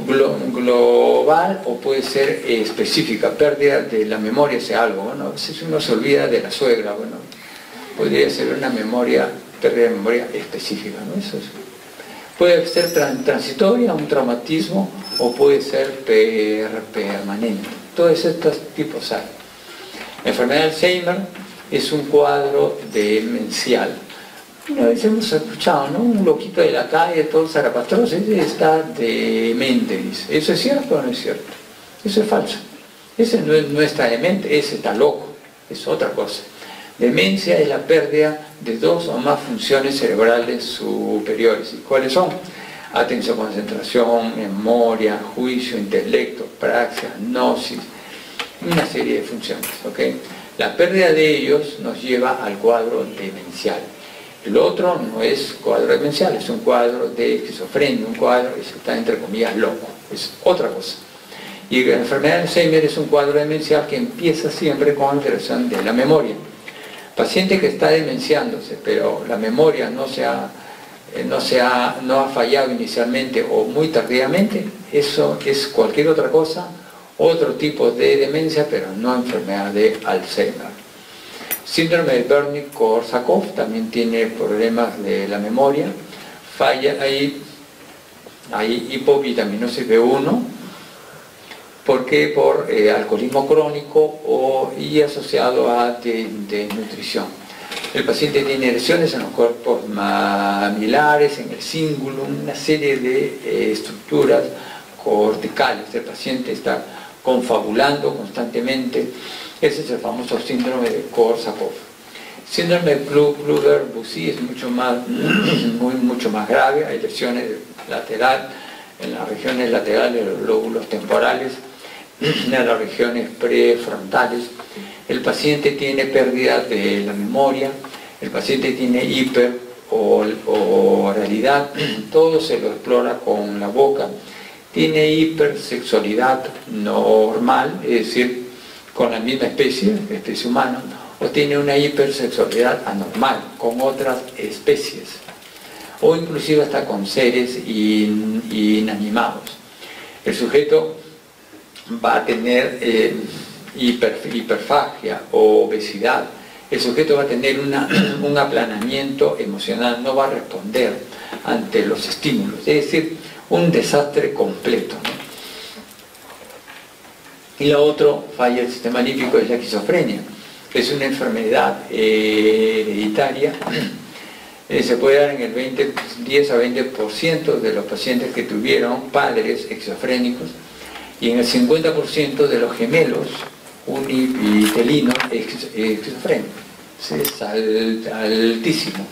Global o puede ser específica, pérdida de la memoria, sea algo, bueno, a veces uno se olvida de la suegra, bueno, podría ser una memoria, pérdida de memoria específica, ¿no? Eso es. Puede ser transitoria, un traumatismo, o puede ser permanente. Todos estos tipos hay. La enfermedad de Alzheimer es un cuadro demencial. Una vez hemos escuchado, ¿no? Un loquito de la calle, todo zarapastroso, ese está demente, dice. ¿Eso es cierto o no es cierto? Eso es falso. Ese no está demente, ese está loco. Es otra cosa. Demencia es la pérdida de dos o más funciones cerebrales superiores. ¿Y cuáles son? Atención, concentración, memoria, juicio, intelecto, praxia, gnosis, una serie de funciones, ¿ok? La pérdida de ellos nos lleva al cuadro demencial. El otro no es cuadro demencial, es un cuadro de esquizofrenia, un cuadro que está entre comillas loco, es otra cosa. Y la enfermedad de Alzheimer es un cuadro demencial que empieza siempre con alteración de la memoria. Paciente que está demenciándose, pero la memoria no ha fallado inicialmente o muy tardíamente, eso es cualquier otra cosa, otro tipo de demencia, pero no enfermedad de Alzheimer. Síndrome de Wernicke-Korsakoff también tiene problemas de la memoria, falla, hay hipovitaminosis B1, ¿por qué? Por alcoholismo crónico y asociado a desnutrición. El paciente tiene lesiones en los cuerpos mamilares, en el cingulum, una serie de estructuras corticales. El paciente está confabulando constantemente. Ese es el famoso síndrome de Korsakoff. Síndrome de Kluger-Bucy es mucho más grave. Hay lesiones lateral, en las regiones laterales de los lóbulos temporales, en las regiones prefrontales. El paciente tiene pérdida de la memoria, el paciente tiene hiperoralidad, todo se lo explora con la boca, tiene hipersexualidad normal, es decir, con la misma especie humana, o tiene una hipersexualidad anormal con otras especies, o inclusive hasta con seres inanimados. El sujeto va a tener hiperfagia o obesidad. El sujeto va a tener un aplanamiento emocional, no va a responder ante los estímulos, es decir, un desastre completo, ¿no? Y lo otro, falla del sistema límbico, es la esquizofrenia. Es una enfermedad hereditaria. Se puede dar en el 10 a 20% de los pacientes que tuvieron padres esquizofrénicos, y en el 50% de los gemelos univitelinos esquizofrénicos. Es altísimo.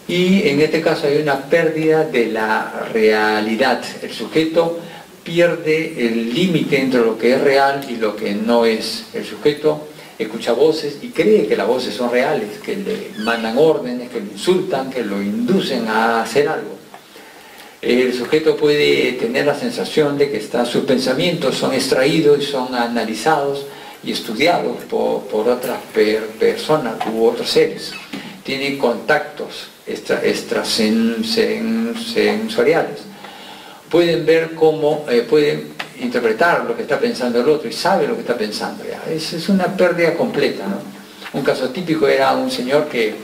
Y en este caso hay una pérdida de la realidad. El sujeto pierde el límite entre lo que es real y lo que no es. El sujeto escucha voces y cree que las voces son reales, que le mandan órdenes, que lo insultan, que lo inducen a hacer algo. El sujeto puede tener la sensación de que sus pensamientos son extraídos y son analizados y estudiados por otras personas u otros seres. Tiene contactos extrasensoriales. Pueden ver cómo, pueden interpretar lo que está pensando el otro y sabe lo que está pensando. Es una pérdida completa, ¿no? Un caso típico era un señor que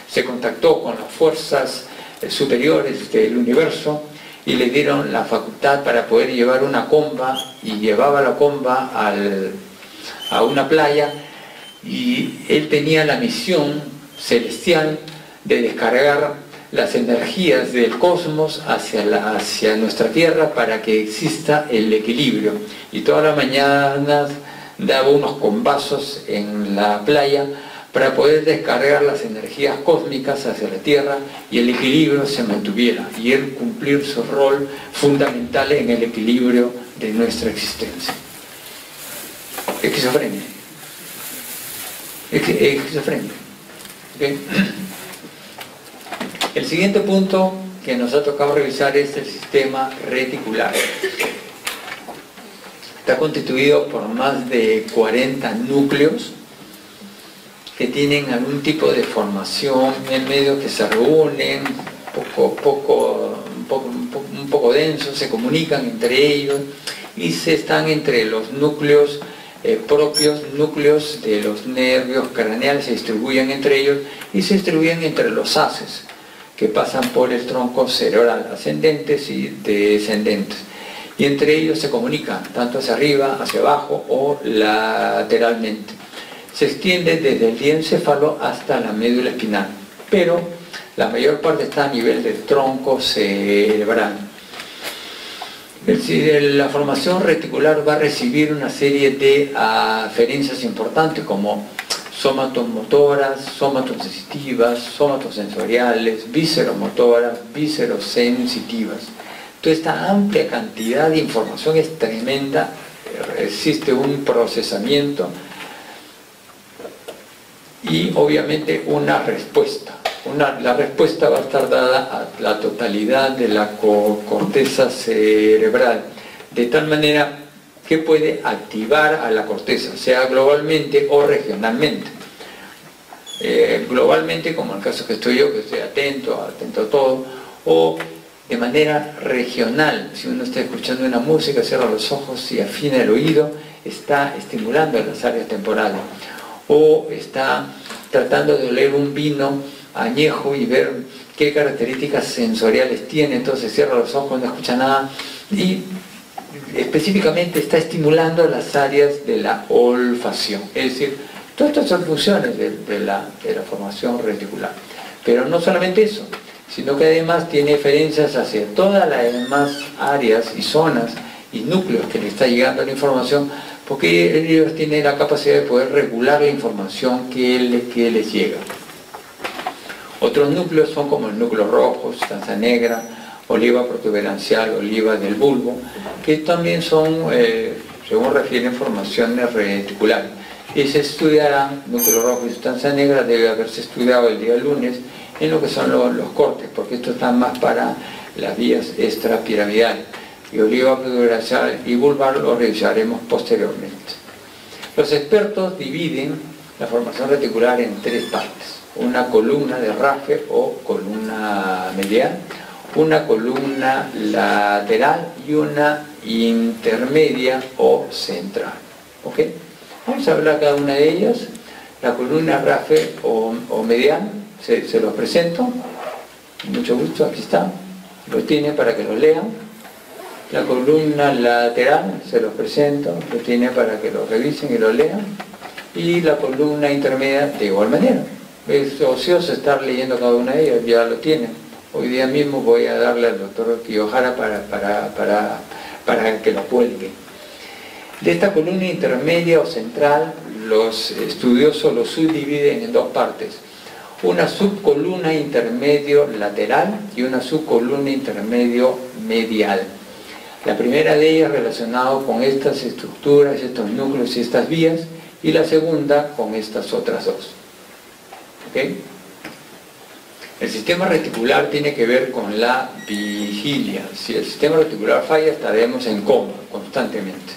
se contactó con las fuerzas superiores del universo y le dieron la facultad para poder llevar una comba, y llevaba la comba a una playa y él tenía la misión celestial de descargar las energías del cosmos hacia nuestra Tierra para que exista el equilibrio. Y todas las mañanas daba unos combazos en la playa para poder descargar las energías cósmicas hacia la Tierra y el equilibrio se mantuviera, y él cumplir su rol fundamental en el equilibrio de nuestra existencia. Esquizofrenia. Esquizofrenia. ¿Okay? El siguiente punto que nos ha tocado revisar es el sistema reticular. Está constituido por más de 40 núcleos que tienen algún tipo de formación en medio, que se reúnen un poco densos, se comunican entre ellos y se están entre los núcleos propios, núcleos de los nervios craneales, se distribuyen entre ellos y se distribuyen entre los haces que pasan por el tronco cerebral, ascendentes y descendentes, y entre ellos se comunican tanto hacia arriba, hacia abajo o lateralmente. Se extiende desde el diencéfalo hasta la médula espinal, pero la mayor parte está a nivel del tronco cerebral. La formación reticular va a recibir una serie de aferencias importantes como somatomotoras, somatosensitivas, somatosensoriales, visceromotoras, viscerosensitivas. Toda esta amplia cantidad de información es tremenda, existe un procesamiento y obviamente una respuesta. La respuesta va a estar dada a la totalidad de la corteza cerebral, de tal manera que puede activar a la corteza, sea globalmente o regionalmente. Globalmente, como en el caso que estoy yo, que estoy atento a todo, o de manera regional. Si uno está escuchando una música, cierra los ojos y afina el oído, está estimulando las áreas temporales. O está tratando de oler un vino añejo y ver qué características sensoriales tiene, entonces cierra los ojos, no escucha nada y específicamente está estimulando las áreas de la olfacción. Es decir, todas estas son funciones de la formación reticular. Pero no solamente eso, sino que además tiene referencias hacia todas las demás áreas y zonas y núcleos que le está llegando la información, porque ellos tienen la capacidad de poder regular la información que les llega. Otros núcleos son como el núcleo rojo, sustancia negra, oliva protuberancial, oliva del bulbo, que también son, según refieren, formaciones reticulares. Y se estudiarán, núcleo rojo y sustancia negra, debe haberse estudiado el día lunes en lo que son los cortes, porque esto está más para las vías extrapiramidales. Y oliva protuberancial y bulbar lo revisaremos posteriormente. Los expertos dividen la formación reticular en tres partes: una columna de Raffer o columna medial, una columna lateral y una intermedia o central. ¿Ok? Vamos a hablar cada una de ellas. La columna Raffer o medial, se los presento. Mucho gusto, aquí está. Lo tiene para que lo lean. La columna lateral, se los presento, lo tiene para que lo revisen y lo lean. Y la columna intermedia, de igual manera. Es ocioso estar leyendo cada una de ellas, ya lo tienen. Hoy día mismo voy a darle al doctor Kiyojara para que lo cuelgue. De esta columna intermedia o central, los estudiosos lo subdividen en dos partes: una subcolumna intermedio lateral y una subcolumna intermedio medial. La primera de ellas relacionada con estas estructuras, estos núcleos y estas vías, y la segunda con estas otras dos. ¿Okay? El sistema reticular tiene que ver con la vigilia. Si el sistema reticular falla, estaremos en coma constantemente.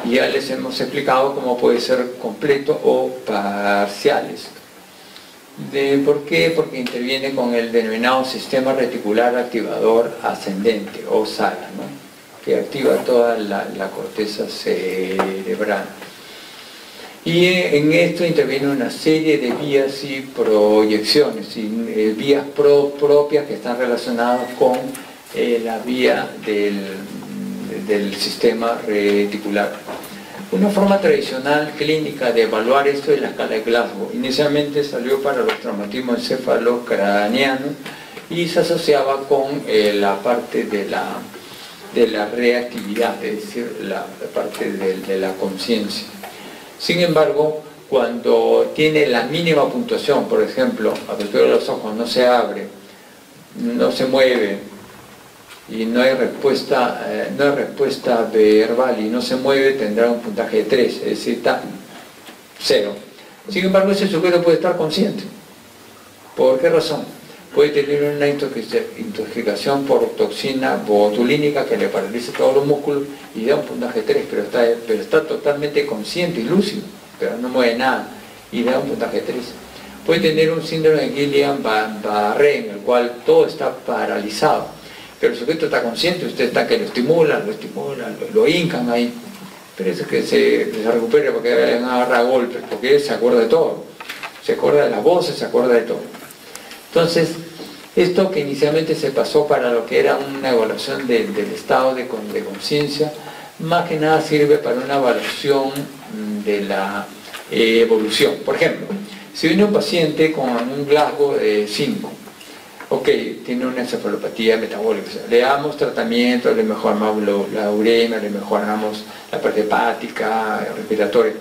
Y ya les hemos explicado cómo puede ser completo o parciales. ¿Por qué? Porque interviene con el denominado sistema reticular activador ascendente o SARA, ¿no? Que activa toda la corteza cerebral. Y en esto interviene una serie de vías y proyecciones, y vías propias que están relacionadas con la vía del sistema reticular. Una forma tradicional clínica de evaluar esto es la escala de Glasgow. Inicialmente salió para los traumatismos encefalocraneanos y se asociaba con la parte de la reactividad, es decir, la parte de la conciencia. Sin embargo, cuando tiene la mínima puntuación, por ejemplo, apertura de los ojos, no se abre, no se mueve, y no hay respuesta verbal y no se mueve, tendrá un puntaje de 3, es decir, está 0. Sin embargo, ese sujeto puede estar consciente. ¿Por qué razón? Puede tener una intoxicación por toxina botulínica que le paraliza todos los músculos y da un puntaje 3, pero está totalmente consciente y lúcido, pero no mueve nada y da un puntaje 3. Puede tener un síndrome de Guillain-Barré en el cual todo está paralizado, pero el sujeto está consciente, usted está que lo estimulan, lo hincan ahí, pero eso es que se recupere porque le agarra golpes, porque él se acuerda de todo, se acuerda de las voces, se acuerda de todo. Entonces, esto que inicialmente se pasó para lo que era una evaluación del estado de conciencia, más que nada sirve para una evaluación de la evolución. Por ejemplo, si viene un paciente con un Glasgow de 5, ok, tiene una encefalopatía metabólica, o sea, le damos tratamiento, le mejoramos la uremia, le mejoramos la parte hepática, respiratoria,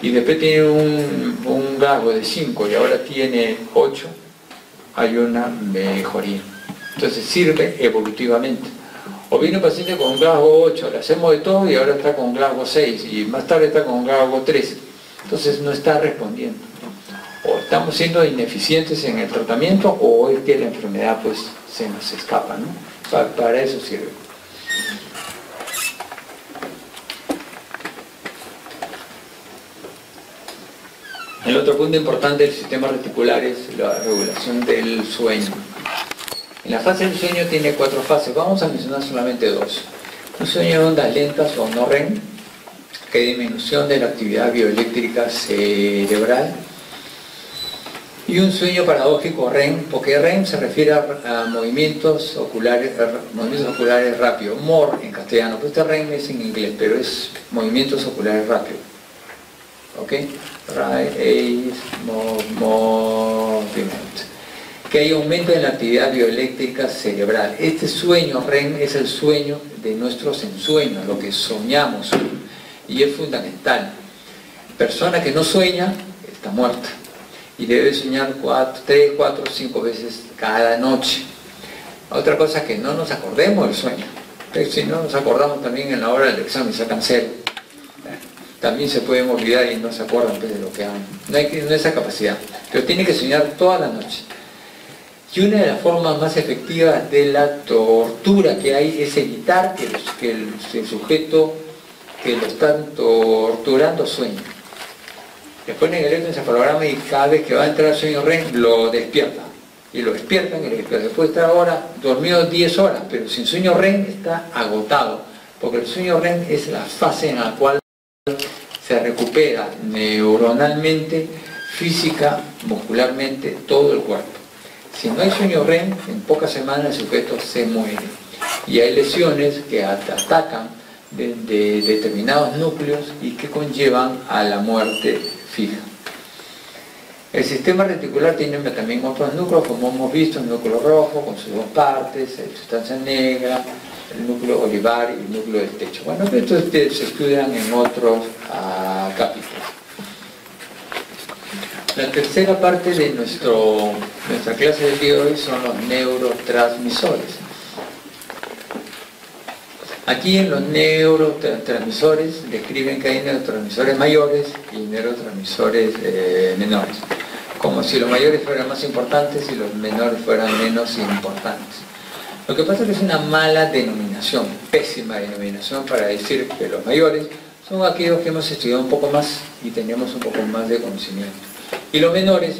y después tiene un Glasgow de 5 y ahora tiene 8, hay una mejoría. Entonces sirve evolutivamente. O viene un paciente con un Glasgow 8, le hacemos de todo y ahora está con Glasgow 6 y más tarde está con Glasgow 3. Entonces no está respondiendo. O estamos siendo ineficientes en el tratamiento o es que la enfermedad pues se nos escapa, ¿no? Para eso sirve. El otro punto importante del sistema reticular es la regulación del sueño. En la fase del sueño tiene 4 fases, vamos a mencionar solamente 2. Un sueño de ondas lentas o no REM, que hay disminución de la actividad bioeléctrica cerebral. Y un sueño paradójico REM, porque REM se refiere a movimientos oculares rápidos, MOR en castellano, pues este REM es en inglés, pero es movimientos oculares rápidos. ¿Ok? Rise, movement. Que hay aumento en la actividad bioeléctrica cerebral. Este sueño REM es el sueño de nuestros ensueños, lo que soñamos, y es fundamental. Persona que no sueña está muerta y debe soñar 3, 4, 5 veces cada noche. Otra cosa es que no nos acordemos del sueño. Si no nos acordamos también en la hora del examen, sacan 0. También se pueden olvidar y no se acuerdan de lo que hagan. No hay esa capacidad, pero tiene que soñar toda la noche. Y una de las formas más efectivas de la tortura que hay es evitar que el sujeto que lo están torturando sueñe. Le ponen el electroencefalograma y cada vez que va a entrar al sueño REM lo despierta. Y lo despiertan y lo despiertan. Después de estar ahora dormido 10 horas, pero sin sueño REM está agotado. Porque el sueño REM es la fase en la cual se recupera neuronalmente, física, muscularmente, todo el cuerpo. Si no hay sueño REM, en pocas semanas el sujeto se muere. Y hay lesiones que atacan de determinados núcleos y que conllevan a la muerte fija. El sistema reticular tiene también otros núcleos, como hemos visto, el núcleo rojo con sus 2 partes, la sustancia negra, el núcleo olivar y el núcleo del techo. Bueno, estos se estudian en otros capítulos. La tercera parte de nuestra clase del día de hoy son los neurotransmisores. Aquí en los neurotransmisores describen que hay neurotransmisores mayores y neurotransmisores menores. Como si los mayores fueran más importantes y los menores fueran menos importantes. Lo que pasa es que es una mala denominación, pésima denominación para decir que los mayores son aquellos que hemos estudiado un poco más y tenemos un poco más de conocimiento. Y los menores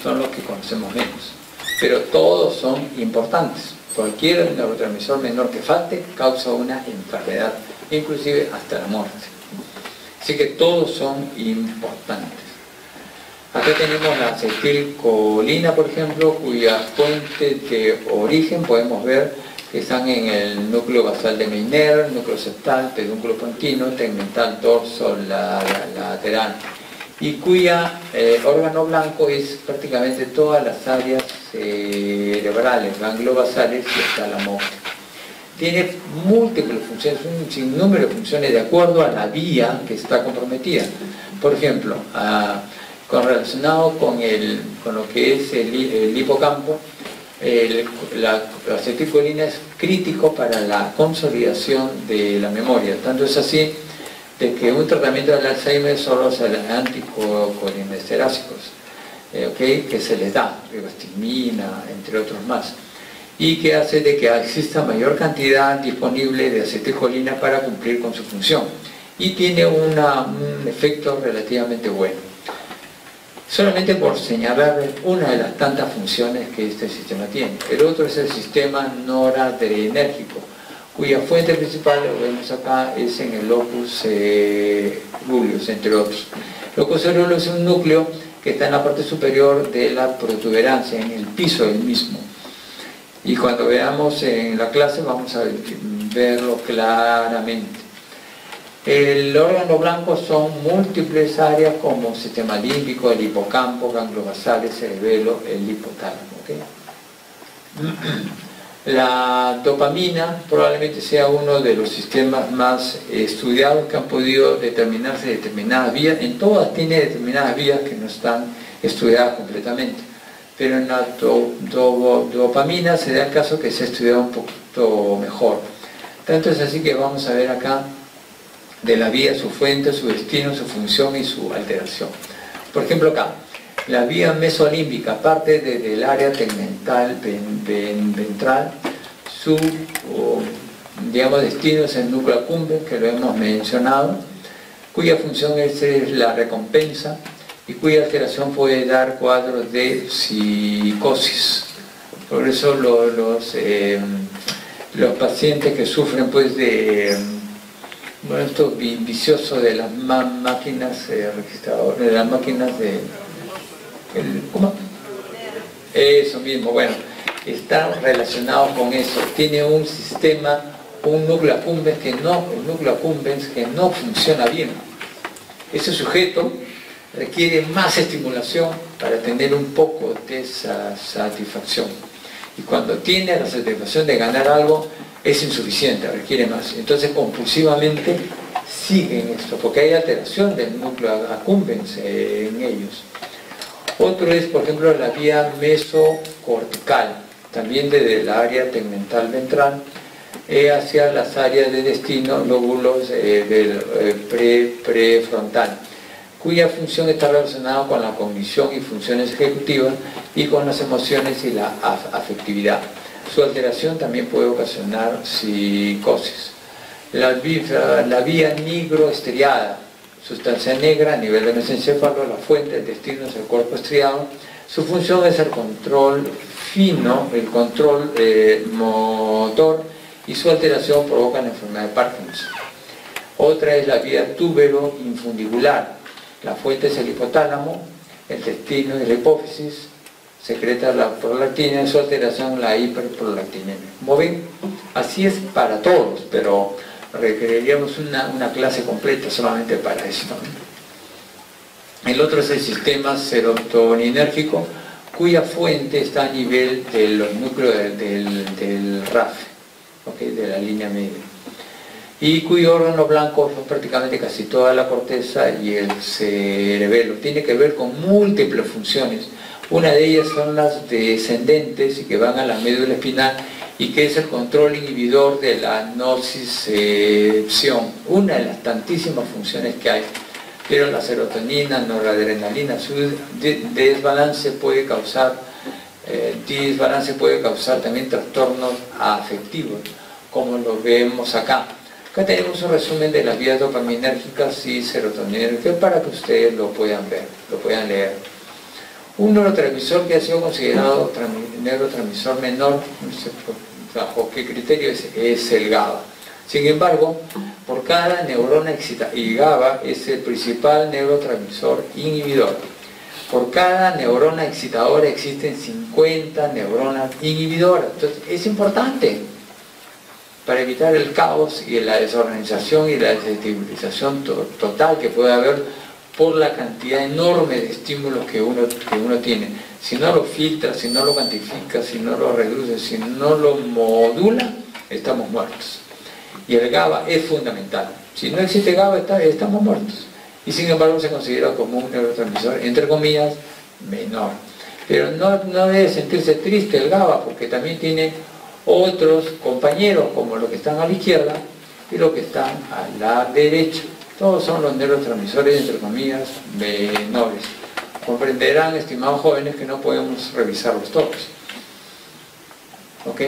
son los que conocemos menos. Pero todos son importantes. Cualquier neurotransmisor menor que falte causa una enfermedad, inclusive hasta la muerte. Así que todos son importantes. Acá tenemos la acetilcolina, por ejemplo, cuya fuente de origen podemos ver que están en el núcleo basal de Meissner, núcleo septal, pedúnculo pontino, tegmental, dorso, lateral, y cuya órgano blanco es prácticamente todas las áreas cerebrales, gangliobasales y hasta la óptica. Tiene múltiples funciones, un sinnúmero de funciones de acuerdo a la vía que está comprometida. Por ejemplo, relacionado con lo que es el hipocampo, la acetilcolina es crítico para la consolidación de la memoria. Tanto es así de que un tratamiento del Alzheimer son los anticolinesteráticos, que se les da, ribastimina, entre otros más, y que hace de que exista mayor cantidad disponible de acetilcolina para cumplir con su función, y tiene un efecto relativamente bueno. Solamente por señalar una de las tantas funciones que este sistema tiene. El otro es el sistema noradrenérgico, cuya fuente principal, lo vemos acá, es en el locus coeruleus, entre otros. El locus coeruleus es un núcleo que está en la parte superior de la protuberancia, en el piso del mismo. Y cuando veamos en la clase vamos a verlo claramente. El órgano blanco son múltiples áreas como sistema límbico, el hipocampo, ganglios basales, cerebelo, el hipotálamo. La dopamina probablemente sea uno de los sistemas más estudiados que han podido determinarse determinadas vías. En todas tiene determinadas vías que no están estudiadas completamente. Pero en la dopamina se da el caso que se ha estudiado un poquito mejor. Tanto es así que vamos a ver acá de la vía, su fuente, su destino, su función y su alteración. Por ejemplo acá, la vía mesolímbica parte desde el área tegmental ventral, su digamos, destino es el núcleo accumbens, que lo hemos mencionado, cuya función es la recompensa y cuya alteración puede dar cuadros de psicosis. Por eso los pacientes que sufren pues bueno, esto vicioso de las máquinas registradoras, de las máquinas de... ¿Cómo? Eso mismo, bueno, está relacionado con eso. Tiene un sistema, un núcleo accumbens que no funciona bien. Ese sujeto requiere más estimulación para tener un poco de esa satisfacción. Y cuando tiene la satisfacción de ganar algo, es insuficiente, requiere más. Entonces compulsivamente siguen esto, porque hay alteración del núcleo accumbens en ellos. Otro es, por ejemplo, la vía mesocortical, también desde el área tegmental ventral hacia las áreas de destino, lóbulos del prefrontal, cuya función está relacionada con la cognición y funciones ejecutivas y con las emociones y la afectividad. Su alteración también puede ocasionar psicosis. La vía nigroestriada, sustancia negra a nivel del mesencéfalo, la fuente, el destino es el cuerpo estriado. Su función es el control fino, el control motor, y su alteración provoca la enfermedad de Parkinson. Otra es la vía túbero-infundibular. La fuente es el hipotálamo, el destino es la hipófisis, secreta la prolactina, en su alteración la hiperprolactinemia. Como ven, así es para todos, pero requeriríamos una clase completa solamente para esto. El otro es el sistema serotoninérgico, cuya fuente está a nivel de los núcleos del RAF, de la línea media, y cuyo órgano blanco son prácticamente casi toda la corteza y el cerebelo. Tiene que ver con múltiples funciones. Una de ellas son las descendentes y que van a la médula espinal y que es el control inhibidor de la nocicepción, una de las tantísimas funciones que hay. Pero la serotonina, noradrenalina, su desbalance puede causar también trastornos afectivos, como lo vemos acá. Acá tenemos un resumen de las vías dopaminérgicas y serotoninérgicas para que ustedes lo puedan ver, lo puedan leer. Un neurotransmisor que ha sido considerado neurotransmisor menor, no sé bajo qué criterio, es el GABA. Sin embargo, por cada neurona excitada, y GABA es el principal neurotransmisor inhibidor, por cada neurona excitadora existen 50 neuronas inhibidoras. Entonces, es importante. para evitar el caos y la desorganización y la desestabilización total que puede haber por la cantidad enorme de estímulos que uno tiene. Si no lo filtra, si no lo cuantifica, si no lo reduce, si no lo modula, estamos muertos. Y el GABA es fundamental. Si no existe GABA, estamos muertos. Y sin embargo se considera como un neurotransmisor, entre comillas, menor. Pero no debe sentirse triste el GABA, porque también tiene otros compañeros, como los que están a la izquierda y los que están a la derecha. Todos son los neurotransmisores, entre comillas, menores. Comprenderán, estimados jóvenes, que no podemos revisarlos todos. ¿Ok?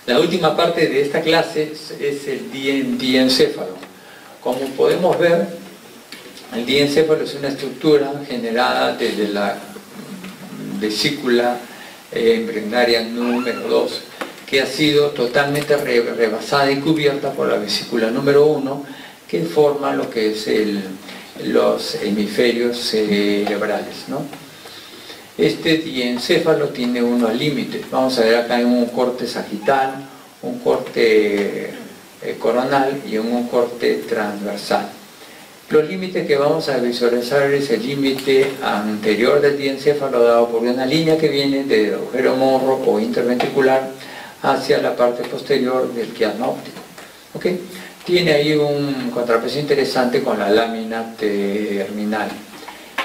La última parte de esta clase es el diencéfalo. Como podemos ver, el diencéfalo es una estructura generada desde la vesícula embrionaria número 2, que ha sido totalmente rebasada y cubierta por la vesícula número 1, que forma lo que es los hemisferios cerebrales, ¿no? Este diencéfalo tiene unos límites. Vamos a ver acá en un corte sagital, un corte coronal y un corte transversal. Los límites que vamos a visualizar es el límite anterior del diencéfalo dado por una línea que viene del agujero morro o interventricular hacia la parte posterior del quiasma óptico. ¿Okay? Tiene ahí un contrapeso interesante con la lámina terminal.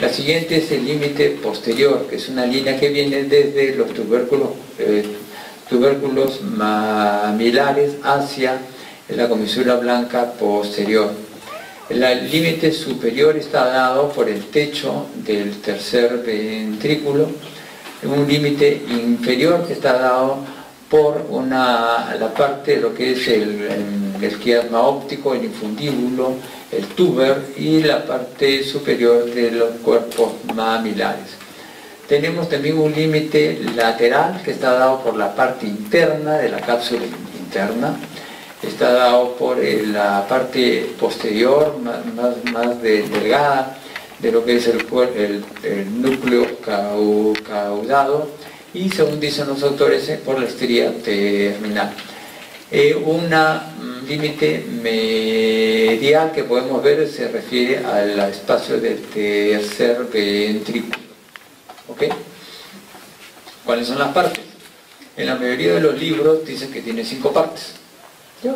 La siguiente es el límite posterior, que es una línea que viene desde los tubérculos mamilares hacia la comisura blanca posterior. El límite superior está dado por el techo del tercer ventrículo. Un límite inferior que está dado por la parte de lo que es el quiasma óptico, el infundíbulo, el tuber y la parte superior de los cuerpos mamilares. Tenemos también un límite lateral que está dado por la parte interna de la cápsula interna. Está dado por la parte posterior, más delgada, de lo que es el núcleo caudado, y según dicen los autores, por la estría terminal. Un límite medial que podemos ver se refiere al espacio del tercer ventrículo. ¿Ok? ¿Cuáles son las partes? En la mayoría de los libros dicen que tiene 5 partes. Yo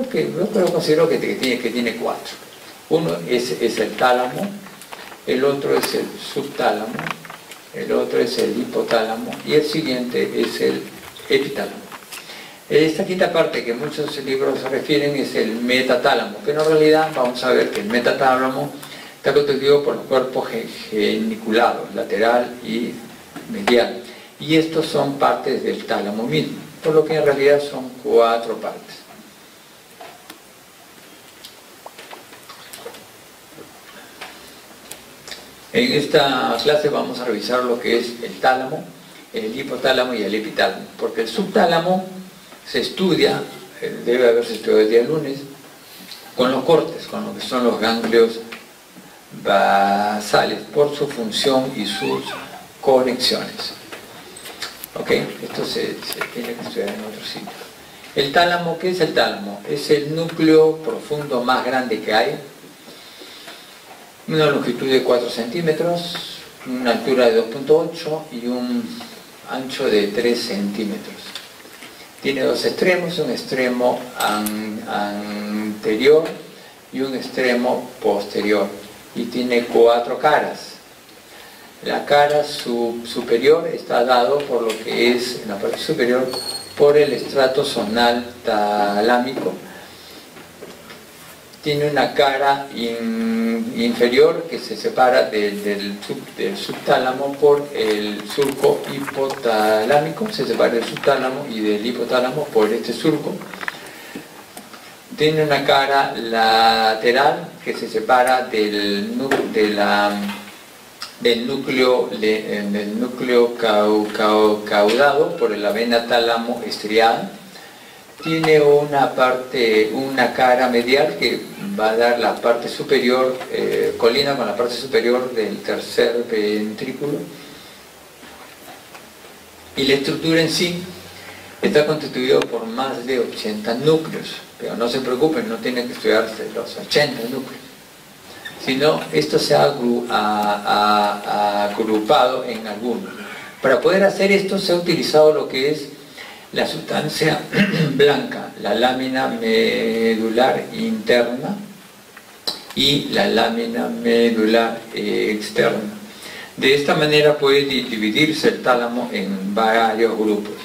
considero que tiene 4. Uno es el tálamo, el otro es el subtálamo, el otro es el hipotálamo y el siguiente es el epitálamo. Esta quinta parte que muchos libros se refieren es el metatálamo, pero en realidad vamos a ver que el metatálamo está constituido por los cuerpos geniculados, lateral y medial, y estos son partes del tálamo mismo, por lo que en realidad son 4 partes. En esta clase vamos a revisar lo que es el tálamo, el hipotálamo y el epitálamo, porque el subtálamo se estudia, debe haberse estudiado el día lunes, con los cortes, con lo que son los ganglios basales, por su función y sus conexiones. ¿Ok? Esto se tiene que estudiar en otro sitio. El tálamo, ¿qué es el tálamo? Es el núcleo profundo más grande que hay, una longitud de 4 centímetros, una altura de 2.8 y un ancho de 3 centímetros. Tiene 2 extremos, un extremo anterior y un extremo posterior. Y tiene 4 caras. La cara superior está dado por lo que es, en la parte superior, por el estrato zonal talámico. Tiene una cara inferior que se separa del subtálamo por el surco hipotalámico, se separa del subtálamo y del hipotálamo por este surco. Tiene una cara lateral que se separa del núcleo caudado por la vena tálamo estriada. Tiene una cara medial que va a dar la parte superior, colina con la parte superior del tercer ventrículo. Y la estructura en sí está constituido por más de 80 núcleos, pero no se preocupen, no tienen que estudiarse los 80 núcleos, sino esto se ha agrupado en algunos. Para poder hacer esto se ha utilizado lo que es la sustancia blanca, la lámina medular interna y la lámina medular externa. De esta manera puede dividirse el tálamo en varios grupos.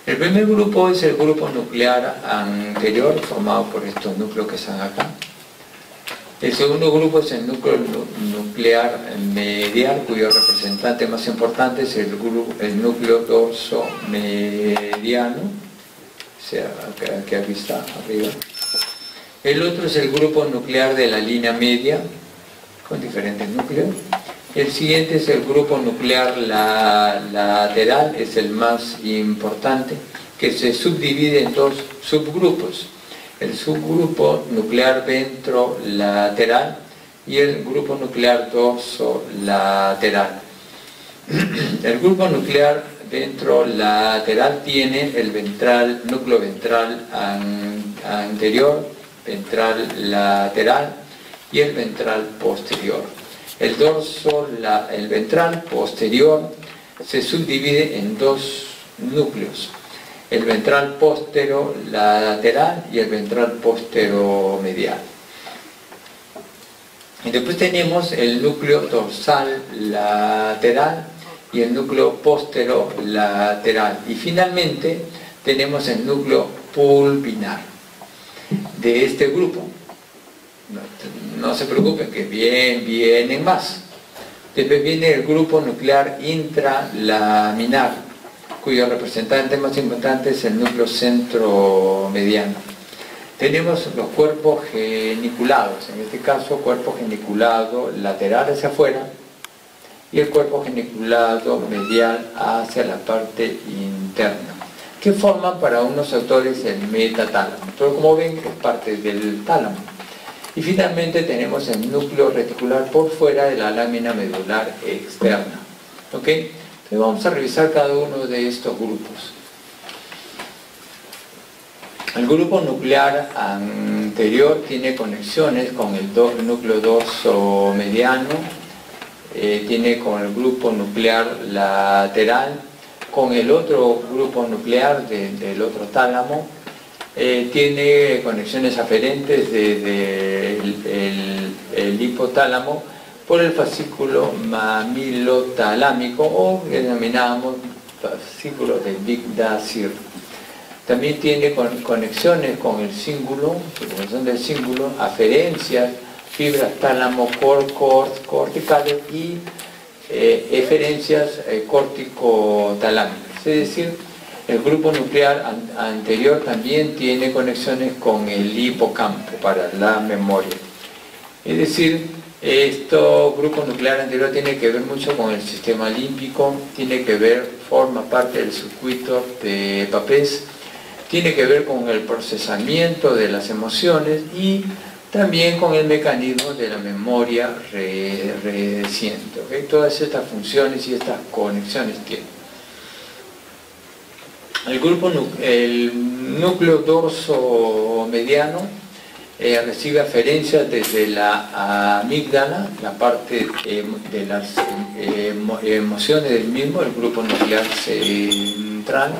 El primer grupo es el grupo nuclear anterior, formado por estos núcleos que están acá. El segundo grupo es el núcleo nuclear medial, cuyo representante más importante es el núcleo dorsomediano, o sea, que aquí está arriba. El otro es el grupo nuclear de la línea media, con diferentes núcleos. El siguiente es el grupo nuclear lateral, es el más importante, que se subdivide en dos subgrupos. El subgrupo nuclear ventrolateral y el grupo nuclear dorsolateral. El grupo nuclear ventrolateral tiene el núcleo ventral anterior, ventral lateral y el ventral posterior. El ventral posterior se subdivide en dos núcleos, el ventral posterolateral y el ventral posteromedial. Y después tenemos el núcleo dorsal lateral y el núcleo posterolateral. Y finalmente tenemos el núcleo pulvinar de este grupo. No se preocupen, que vienen más. Después viene el grupo nuclear intralaminar, cuyo representante más importante es el núcleo centromediano. Tenemos los cuerpos geniculados, en este caso cuerpo geniculado lateral hacia afuera y el cuerpo geniculado medial hacia la parte interna, que forman para unos autores el metatálamo, pero como ven es parte del tálamo. Y finalmente tenemos el núcleo reticular por fuera de la lámina medular externa. ¿Ok? Entonces vamos a revisar cada uno de estos grupos. El grupo nuclear anterior tiene conexiones con el núcleo dorsomediano, tiene con el grupo nuclear lateral, con el otro grupo nuclear del otro tálamo, tiene conexiones aferentes desde el hipotálamo por el fascículo mamilotalámico, o que denominamos fascículo de Big-Dazir. También tiene conexiones con el cíngulo, conexión del cíngulo, aferencias, fibras tálamo corticales y eferencias corticotalámicas. Es decir, el grupo nuclear anterior también tiene conexiones con el hipocampo para la memoria. Es decir, este grupo nuclear anterior tiene que ver mucho con el sistema límbico, forma parte del circuito de Papez, tiene que ver con el procesamiento de las emociones y también con el mecanismo de la memoria reciente. ¿Okay? Todas estas funciones y estas conexiones tienen. El núcleo dorsomediano recibe aferencias desde la amígdala, la parte de las emociones del mismo, el grupo nuclear central.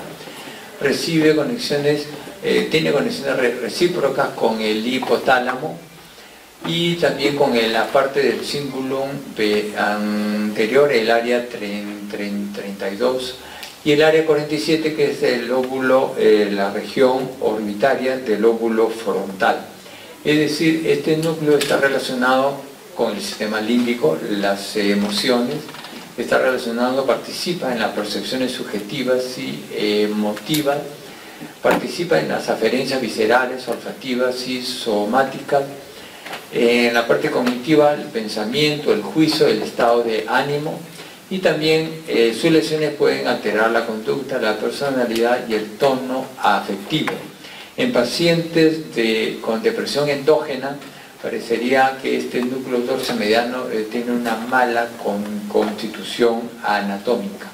Tiene conexiones recíprocas con el hipotálamo y también con la parte del cingulum anterior, el área 32, y el área 47, que es el lóbulo, la región orbitaria del lóbulo frontal. Es decir, este núcleo está relacionado con el sistema límbico, las emociones, está relacionado, participa en las percepciones subjetivas y emotivas, participa en las aferencias viscerales, olfativas y somáticas, en la parte cognitiva, el pensamiento, el juicio, el estado de ánimo, y también sus lesiones pueden alterar la conducta, la personalidad y el tono afectivo. En pacientes con depresión endógena, parecería que este núcleo dorsomediano tiene una mala constitución anatómica.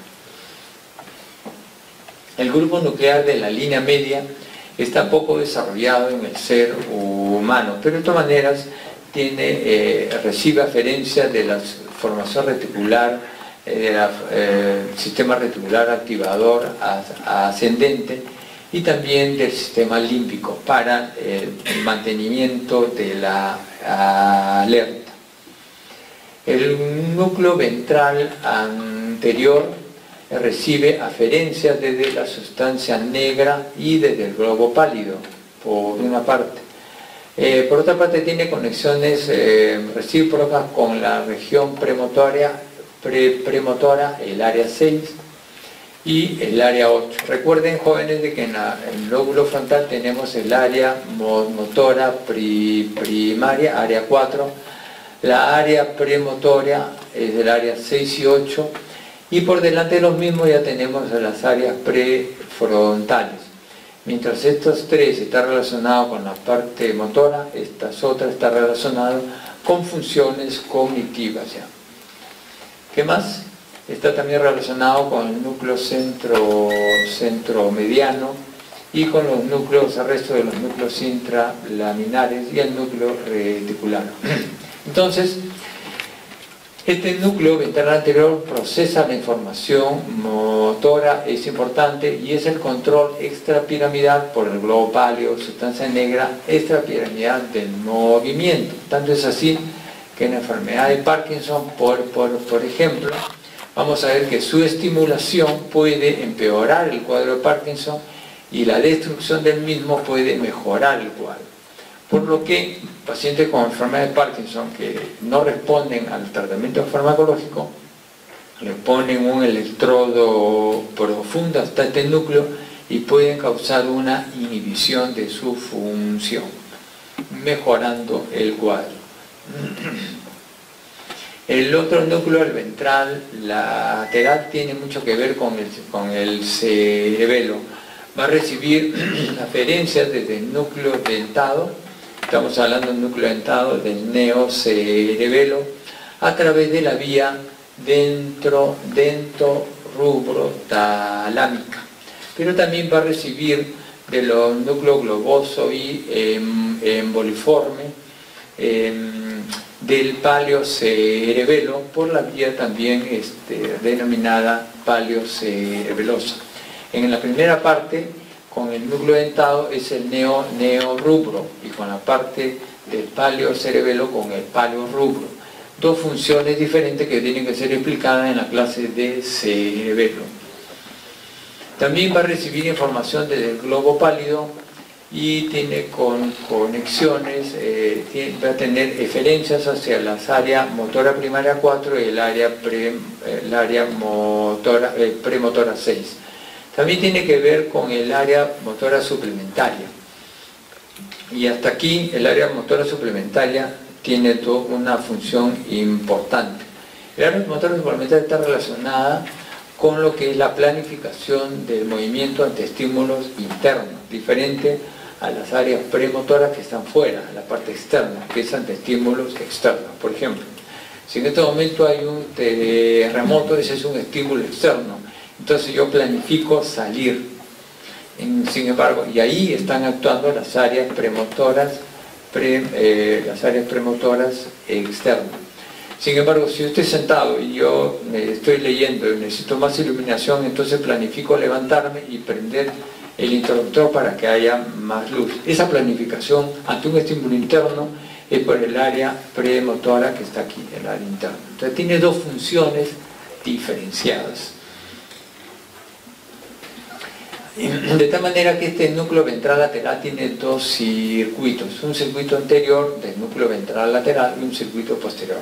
El grupo nuclear de la línea media está poco desarrollado en el ser humano, pero de todas maneras recibe aferencia de la formación reticular, del sistema reticular activador ascendente y también del sistema límbico para el mantenimiento de la alerta. El núcleo ventral anterior recibe aferencias desde la sustancia negra y desde el globo pálido, por una parte. Por otra parte tiene conexiones recíprocas con la región premotora, el área 6 y el área 8. Recuerden, jóvenes, de que en el lóbulo frontal tenemos el área motora primaria, área 4, la área premotora es el área 6 y 8, y por delante de los mismos ya tenemos las áreas prefrontales. Mientras estos tres están relacionados con la parte motora, estas otras están relacionadas con funciones cognitivas ya. ¿Qué más? Está también relacionado con el núcleo centro-mediano y con los núcleos, el resto de los núcleos intralaminares y el núcleo reticular. Entonces, este núcleo ventral anterior procesa la información motora, es importante, y es el control extrapiramidal por el globo pálido, sustancia negra, extrapiramidal del movimiento. Tanto es así que en la enfermedad de Parkinson, por ejemplo, vamos a ver que su estimulación puede empeorar el cuadro de Parkinson y la destrucción del mismo puede mejorar el cuadro. Por lo que pacientes con enfermedad de Parkinson que no responden al tratamiento farmacológico, le ponen un electrodo profundo hasta este núcleo y pueden causar una inhibición de su función, mejorando el cuadro. El otro núcleo, el ventral lateral, tiene mucho que ver con el cerebelo. Va a recibir aferencias desde el núcleo dentado, estamos hablando del núcleo dentado, del neocerebelo, a través de la vía dento-rubro-talámica. Pero también va a recibir de los núcleos globoso y emboliforme, del paleocerebelo, por la vía también denominada paleocerebelosa. En la primera parte, con el núcleo dentado, es el neorubro, y con la parte del paleocerebelo con el paleorubro. Dos funciones diferentes que tienen que ser explicadas en la clase de cerebelo. También va a recibir información desde el globo pálido y tiene conexiones, va a tener eferencias hacia las áreas motora primaria 4 y el área premotora 6. También tiene que ver con el área motora suplementaria. Y hasta aquí el área motora suplementaria tiene una función importante. El área motora suplementaria está relacionada con lo que es la planificación del movimiento ante estímulos internos, diferente a las áreas premotoras que están fuera, la parte externa, que es ante estímulos externos. Por ejemplo, si en este momento hay un terremoto, ese es un estímulo externo, entonces yo planifico salir. Sin embargo, y ahí están actuando las áreas premotoras, externas. Sin embargo, si yo estoy sentado y yo estoy leyendo y necesito más iluminación, entonces planifico levantarme y prender el interruptor para que haya más luz. Esa planificación ante un estímulo interno es por el área premotora que está aquí, el área interna. Entonces tiene dos funciones diferenciadas. De tal manera que este núcleo ventral lateral tiene dos circuitos, un circuito anterior del núcleo ventral lateral y un circuito posterior.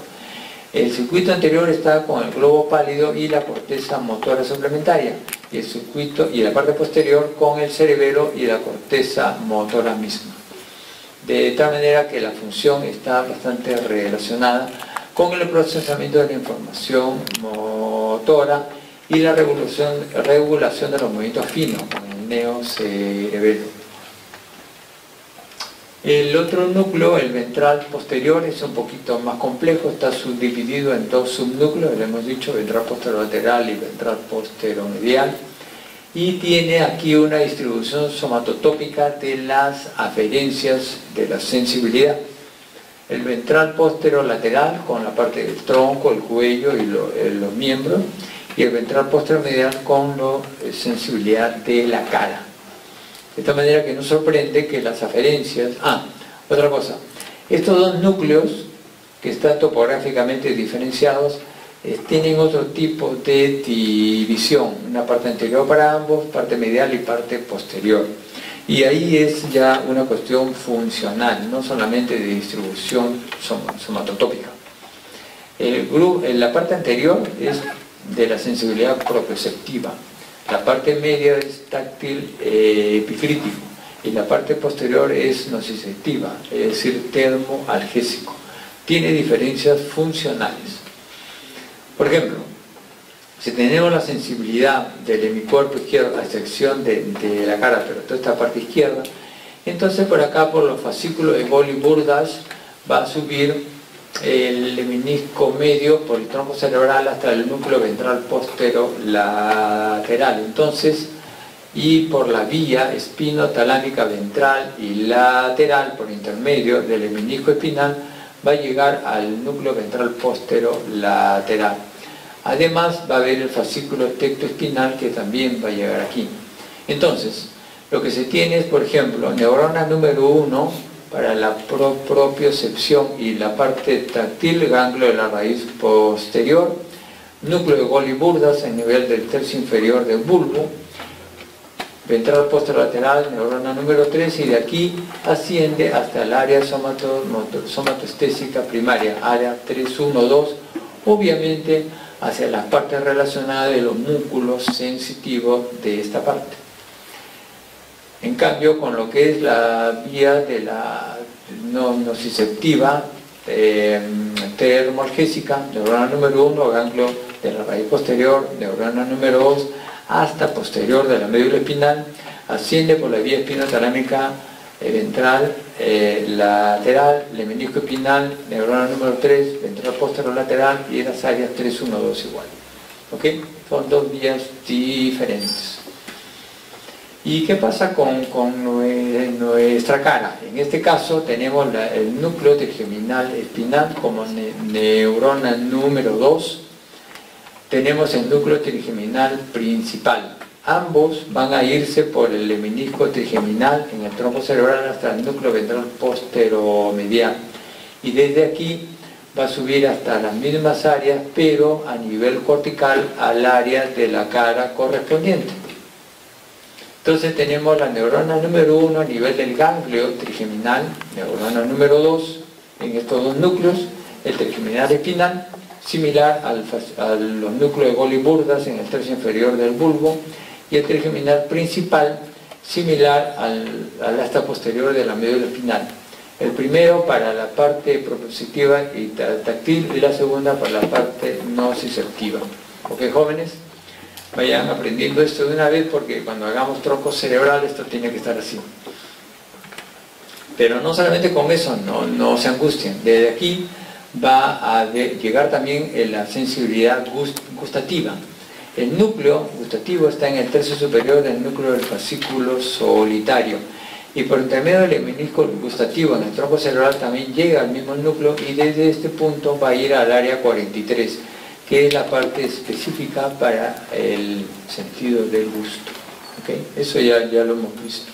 El circuito anterior está con el globo pálido y la corteza motora suplementaria, y el circuito y la parte posterior con el cerebelo y la corteza motora misma. De tal manera que la función está bastante relacionada con el procesamiento de la información motora y la regulación de los movimientos finos con el neocerebelo. El otro núcleo, el ventral posterior, es un poquito más complejo, está subdividido en dos subnúcleos, lo hemos dicho, ventral posterolateral y ventral posteromedial. y tiene aquí una distribución somatotópica de las aferencias de la sensibilidad. El ventral posterolateral con la parte del tronco, el cuello y los miembros, y el ventral posteromedial con la sensibilidad de la cara. De esta manera que no sorprende que las aferencias... otra cosa, estos dos núcleos que están topográficamente diferenciados tienen otro tipo de división, una parte anterior para ambos, parte medial y parte posterior. Y ahí es ya una cuestión funcional, no solamente de distribución somatotópica. La parte anterior es de la sensibilidad proprioceptiva, la parte media es táctil epicrítico y la parte posterior es nociceptiva, es decir, termoalgésico. Tiene diferencias funcionales. Por ejemplo, si tenemos la sensibilidad del hemicuerpo izquierdo, a excepción de la cara, pero toda esta parte izquierda, entonces por acá, por los fascículos de Goli-Burdas, va a subir el menisco medio por el tronco cerebral hasta el núcleo ventral posterolateral. Entonces, y por la vía espinotalámica ventral y lateral, por intermedio del menisco espinal, va a llegar al núcleo ventral posterolateral. Además va a haber el fascículo tectoespinal que también va a llegar aquí. Entonces, lo que se tiene es, por ejemplo, neurona número 1 para la propiocepción y la parte táctil, ganglio de la raíz posterior, núcleo de Goli-Burdas en nivel del tercio inferior del bulbo, ventral posterolateral, neurona número 3, y de aquí asciende hasta el área somatoestésica primaria, área 312, obviamente hacia las partes relacionadas de los músculos sensitivos de esta parte. En cambio, con lo que es la vía de la nociceptiva termoalgésica, neurona número 1, ganglio de la raíz posterior, neurona número 2, hasta posterior de la médula espinal, asciende por la vía espinotalámica ventral lateral, el menisco espinal, neurona número 3, ventral posterolateral y las áreas 312 igual. ¿Ok? Son dos vías diferentes. ¿Y qué pasa con nuestra cara? En este caso tenemos el núcleo trigeminal espinal como neurona número 2. Tenemos el núcleo trigeminal principal. Ambos van a irse por el menisco trigeminal en el tronco cerebral hasta el núcleo ventral posteromedial. Y desde aquí va a subir hasta las mismas áreas, pero a nivel cortical al área de la cara correspondiente. Entonces tenemos la neurona número 1 a nivel del ganglio trigeminal, neurona número 2 en estos dos núcleos, el trigeminal espinal, similar a los núcleos de Goli-Burdas en el tercio inferior del bulbo, y el trigeminal principal, similar al asta posterior de la médula espinal. El primero para la parte propioceptiva y táctil, y la segunda para la parte nociceptiva. ¿Ok, jóvenes? Vayan aprendiendo esto de una vez, porque cuando hagamos tronco cerebral esto tiene que estar así. Pero no solamente con eso, no se angustien. Desde aquí va a llegar también la sensibilidad gustativa. El núcleo gustativo está en el tercio superior del núcleo del fascículo solitario, y por intermedio del menisco gustativo en el tronco cerebral también llega al mismo núcleo, y desde este punto va a ir al área 43, que es la parte específica para el sentido del gusto. ¿Okay? Eso ya lo hemos visto.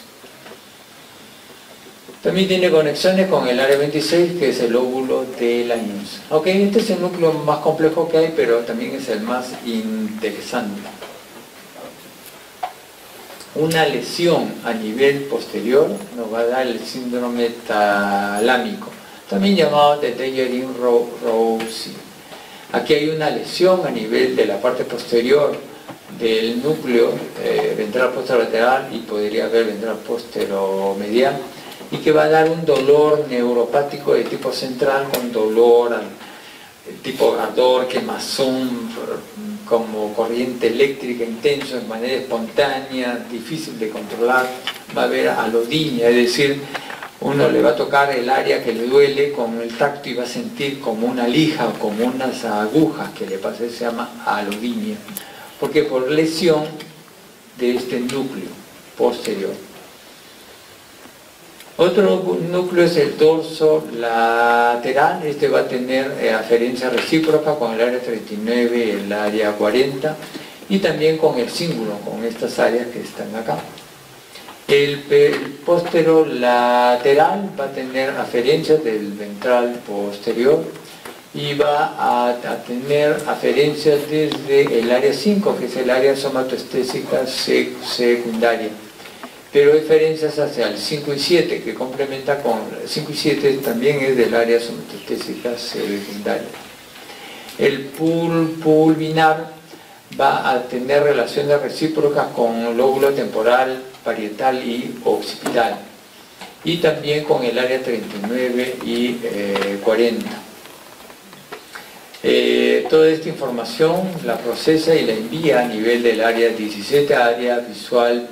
También tiene conexiones con el área 26, que es el óvulo de la IMSS. Okay, este es el núcleo más complejo que hay, pero también es el más interesante. Una lesión a nivel posterior nos va a dar el síndrome talámico, también llamado de Dejerin-Roussy. Aquí hay una lesión a nivel de la parte posterior del núcleo ventral posterolateral, y podría haber ventral posteromedial, y que va a dar un dolor neuropático de tipo central, con dolor tipo ardor, quemazón, como corriente eléctrica intenso, de manera espontánea, difícil de controlar. Va a haber alodinia, es decir, uno le va a tocar el área que le duele con el tacto y va a sentir como una lija o como unas agujas que le pasa, se llama alodinia, porque por lesión de este núcleo posterior. Otro núcleo es el dorso lateral. Este va a tener aferencia recíproca con el área 39 y el área 40, y también con el cíngulo, con estas áreas que están acá. El póstero lateral va a tener aferencias del ventral posterior y va a tener aferencias desde el área 5, que es el área somatoestésica secundaria, pero diferencias hacia el 5 y 7, que complementa con el 5 y 7 también es del área somatoestésica secundaria. El pulvinar va a tener relaciones recíprocas con lóbulo temporal, parietal y occipital, y también con el área 39 y 40. Toda esta información la procesa y la envía a nivel del área 17, área visual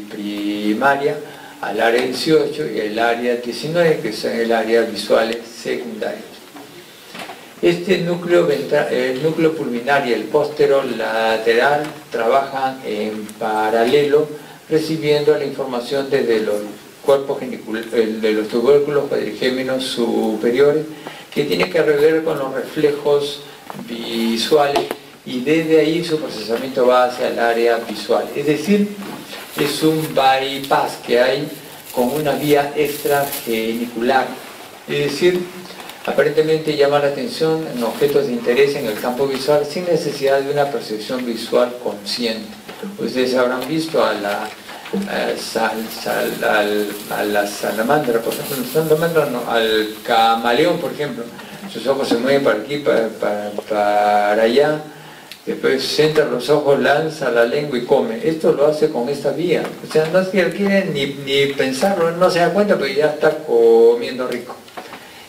primaria, al área 18 y el área 19, que son el área visuales secundarias. Este núcleo el núcleo pulvinar y el póstero lateral trabajan en paralelo, recibiendo la información desde los cuerpos de los tubérculos cuadrigéminos superiores, que tiene que ver con los reflejos visuales, y desde ahí su procesamiento va hacia el área visual. Es decir, es un bypass que hay con una vía extragenicular. Es decir, aparentemente llama la atención en objetos de interés en el campo visual sin necesidad de una percepción visual consciente. Ustedes habrán visto a la salamandra, por ejemplo, al camaleón, por ejemplo. Sus ojos se mueven para aquí, para allá, después centra los ojos, lanza la lengua y come. Esto lo hace con esta vía. O sea, no quiere ni pensarlo, no se da cuenta, pero ya está comiendo rico.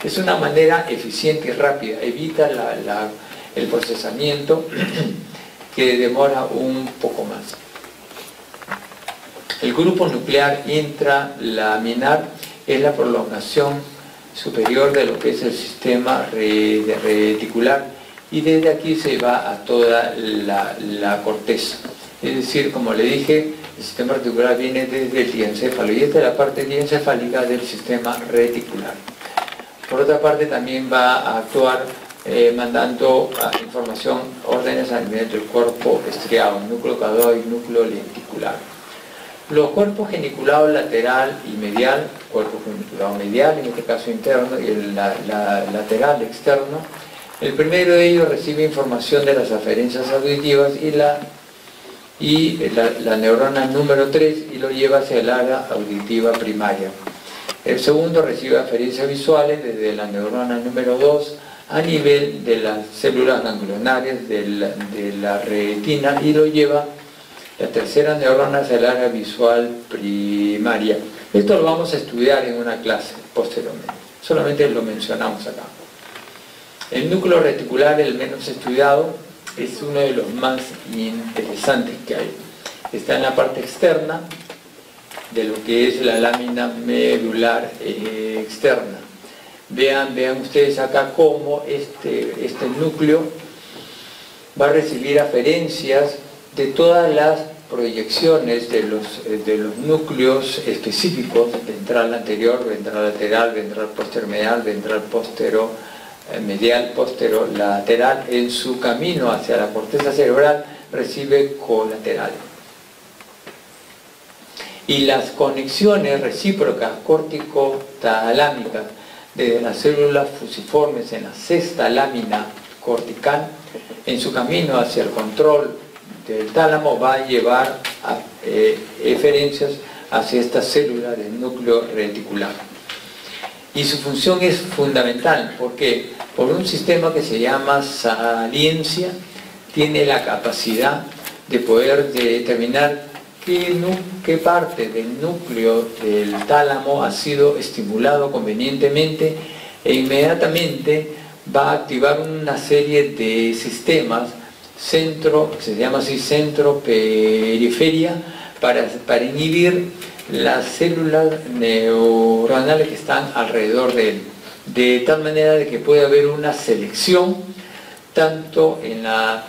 Es una manera eficiente y rápida, evita el procesamiento que demora un poco más. El grupo nuclear intralaminar es la prolongación superior de lo que es el sistema reticular, y desde aquí se va a toda la corteza. Es decir, como le dije, el sistema reticular viene desde el diencéfalo, y esta es la parte diencefálica del sistema reticular. Por otra parte, también va a actuar mandando información, órdenes a nivel del cuerpo estriado, núcleo caudado y núcleo lenticular. Los cuerpos geniculados lateral y medial, cuerpo geniculado medial, en este caso interno, y el lateral externo, el primero de ellos recibe información de las aferencias auditivas y la neurona número 3, y lo lleva hacia el área auditiva primaria. El segundo recibe aferencias visuales desde la neurona número 2 a nivel de las células ganglionarias de la retina, y lo lleva la tercera neurona hacia el área visual primaria. Esto lo vamos a estudiar en una clase posteriormente, solamente lo mencionamos acá. El núcleo reticular, el menos estudiado, es uno de los más interesantes que hay. Está en la parte externa de lo que es la lámina medular externa. Vean ustedes acá cómo este núcleo va a recibir aferencias de todas las proyecciones de los núcleos específicos: ventral anterior, ventral lateral, ventral posteromedial, ventral postero medial, postero lateral. En su camino hacia la corteza cerebral recibe colaterales. Y las conexiones recíprocas corticotalámicas desde las células fusiformes en la sexta lámina cortical, en su camino hacia el control del tálamo, va a llevar a eferencias hacia esta célula del núcleo reticular. Y su función es fundamental, porque por un sistema que se llama saliencia, tiene la capacidad de poder determinar qué parte del núcleo del tálamo ha sido estimulado convenientemente, e inmediatamente va a activar una serie de sistemas se llama así centro-periferia, para inhibir las células neuronales que están alrededor de él, de tal manera de que puede haber una selección tanto en la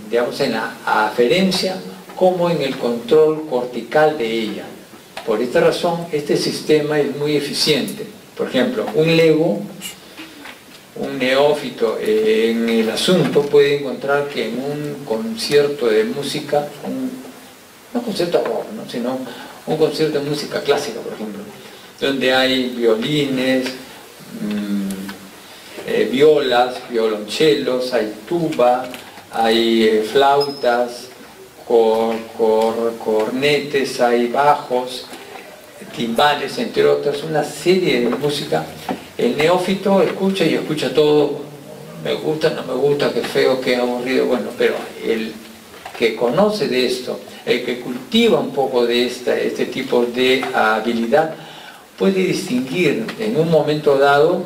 digamos, en la aferencia como en el control cortical de ella. Por esta razón, este sistema es muy eficiente. Por ejemplo, un lego, un neófito en el asunto puede encontrar que en un concierto de música, no concierto de rock, ¿no?, sino un concierto de música clásica, por ejemplo, donde hay violines, violas, violonchelos, hay tuba, hay flautas, cornetes, hay bajos, timbales, entre otras, una serie de música. El neófito escucha y escucha todo, me gusta, no me gusta, qué feo, qué aburrido, bueno, pero el que conoce de esto, el que cultiva un poco de este tipo de habilidad, puede distinguir en un momento dado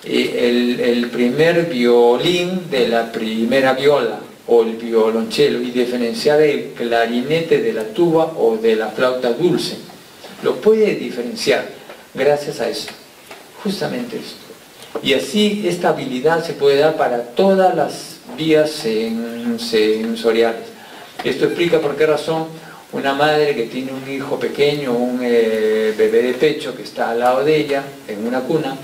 el primer violín de la primera viola o el violonchelo y diferenciar el clarinete de la tuba o de la flauta dulce. Lo puede diferenciar gracias a eso, justamente esto. Y así esta habilidad se puede dar para todas las vías sensoriales. Esto explica por qué razón una madre que tiene un hijo pequeño, un bebé de pecho que está al lado de ella en una cuna,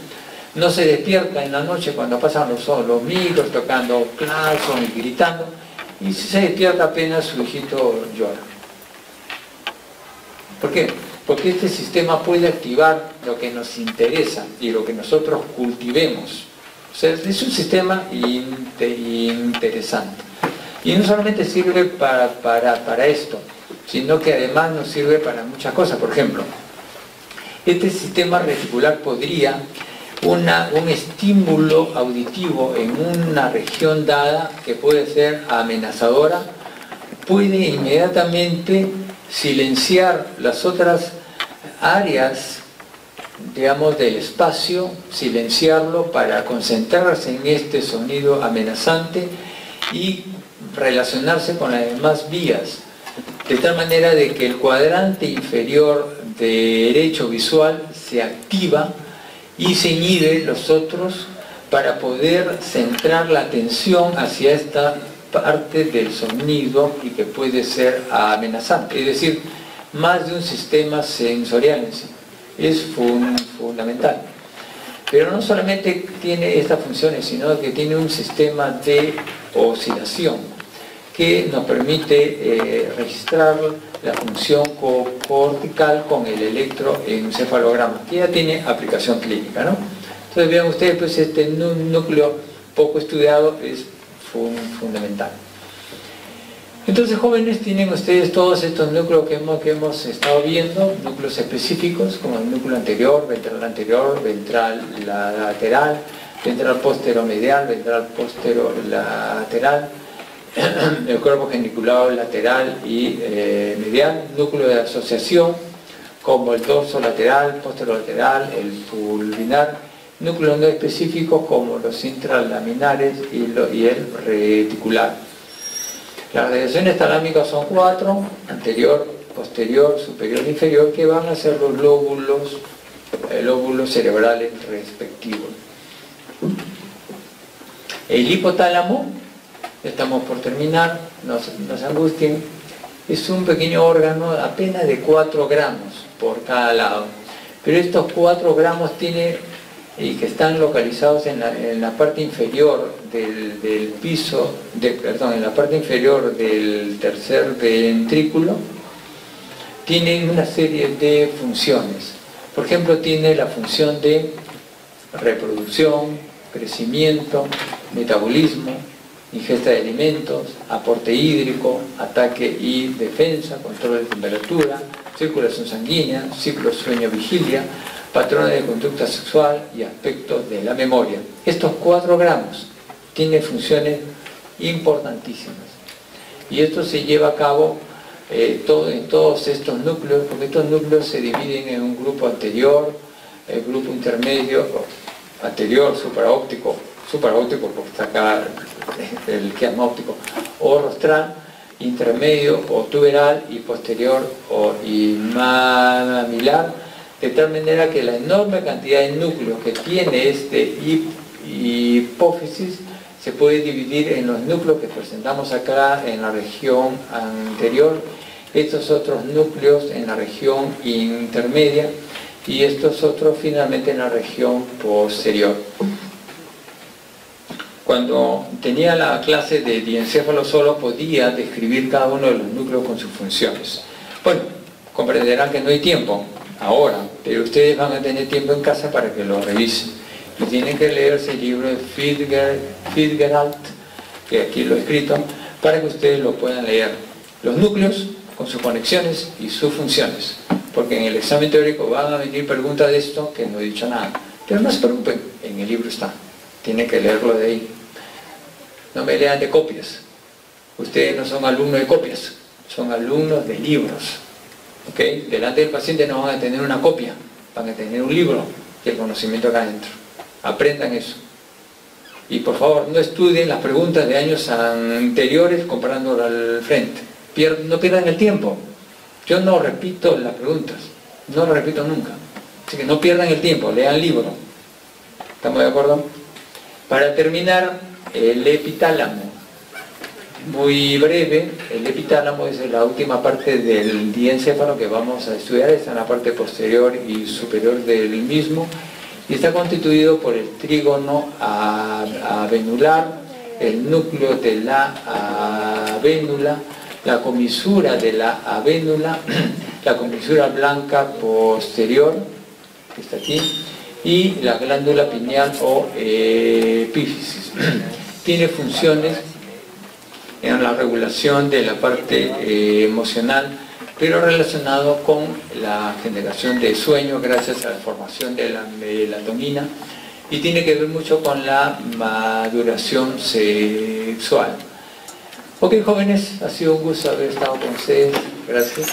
no se despierta en la noche cuando pasan los micros tocando claxon y gritando, y se despierta apenas su hijito llora. ¿Por qué? Porque este sistema puede activar lo que nos interesa y lo que nosotros cultivemos. O sea, es un sistema interesante. Y no solamente sirve para esto, sino que además nos sirve para muchas cosas. Por ejemplo, este sistema reticular podría, un estímulo auditivo en una región dada que puede ser amenazadora, puede inmediatamente silenciar las otras áreas, digamos, del espacio, silenciarlo para concentrarse en este sonido amenazante y relacionarse con las demás vías, de tal manera de que el cuadrante inferior derecho visual se activa y se inhibe los otros para poder centrar la atención hacia esta parte del sonido y que puede ser amenazante, es decir, más de un sistema sensorial en sí. Es fundamental. Pero no solamente tiene estas funciones, sino que tiene un sistema de oscilación que nos permite registrar la función cortical con el electroencefalograma, que ya tiene aplicación clínica, ¿no? Entonces vean ustedes, pues este núcleo poco estudiado es fundamental. Entonces, jóvenes, tienen ustedes todos estos núcleos que hemos estado viendo, núcleos específicos como el núcleo anterior, ventral lateral, ventral posteromedial, ventral posterolateral, el cuerpo geniculado lateral y medial, núcleo de asociación como el dorso lateral, posterolateral, el pulvinar, núcleos no específicos como los intralaminares y el reticular. Las radiaciones talámicas son 4, anterior, posterior, superior e inferior, que van a ser los lóbulos cerebrales respectivos. El hipotálamo, estamos por terminar, no se angustien, es un pequeño órgano apenas de 4 gramos por cada lado. Pero estos 4 gramos tiene, y que están localizados en la parte inferior del piso, en la parte inferior del tercer ventrículo, tienen una serie de funciones. Por ejemplo, tiene la función de reproducción, crecimiento, metabolismo, ingesta de alimentos, aporte hídrico, ataque y defensa, control de temperatura, circulación sanguínea, ciclo sueño-vigilia, patrones de conducta sexual y aspectos de la memoria. Estos 4 gramos tienen funciones importantísimas. Y esto se lleva a cabo en todos estos núcleos, porque estos núcleos se dividen en un grupo anterior, el grupo intermedio, anterior, supraóptico porque está acá el quiasma óptico, o rostral, intermedio o tuberal y posterior y mamilar, de tal manera que la enorme cantidad de núcleos que tiene este hipófisis se puede dividir en los núcleos que presentamos acá en la región anterior, estos otros núcleos en la región intermedia y estos otros finalmente en la región posterior. Cuando tenía la clase de diencéfalo solo podía describir cada uno de los núcleos con sus funciones. Bueno, comprenderán que no hay tiempo ahora, pero ustedes van a tener tiempo en casa para que lo revisen. Y tienen que leerse el libro de Fitzgerald, que aquí lo he escrito, para que ustedes lo puedan leer. Los núcleos con sus conexiones y sus funciones. Porque en el examen teórico van a venir preguntas de esto que no he dicho nada. Pero no se preocupen, en el libro está. Tienen que leerlo de ahí. No me lean de copias. Ustedes no son alumnos de copias, son alumnos de libros. ¿Okay? Delante del paciente no van a tener una copia, van a tener un libro y el conocimiento acá adentro. Aprendan eso. Y por favor, no estudien las preguntas de años anteriores comparándolo al frente. No pierdan el tiempo. Yo no repito las preguntas, no lo repito nunca. Así que no pierdan el tiempo, lean el libro. ¿Estamos de acuerdo? Para terminar, el epitálamo. Muy breve, el epitálamo es la última parte del diencéfalo que vamos a estudiar, está en la parte posterior y superior del mismo, y está constituido por el trígono avenular, el núcleo de la avénula, la comisura de la avénula, la comisura blanca posterior, que está aquí, y la glándula pineal o epífisis. Tiene funciones en la regulación de la parte emocional, pero relacionado con la generación de sueño gracias a la formación de la melatonina, y tiene que ver mucho con la maduración sexual. Ok, jóvenes, ha sido un gusto haber estado con ustedes. Gracias.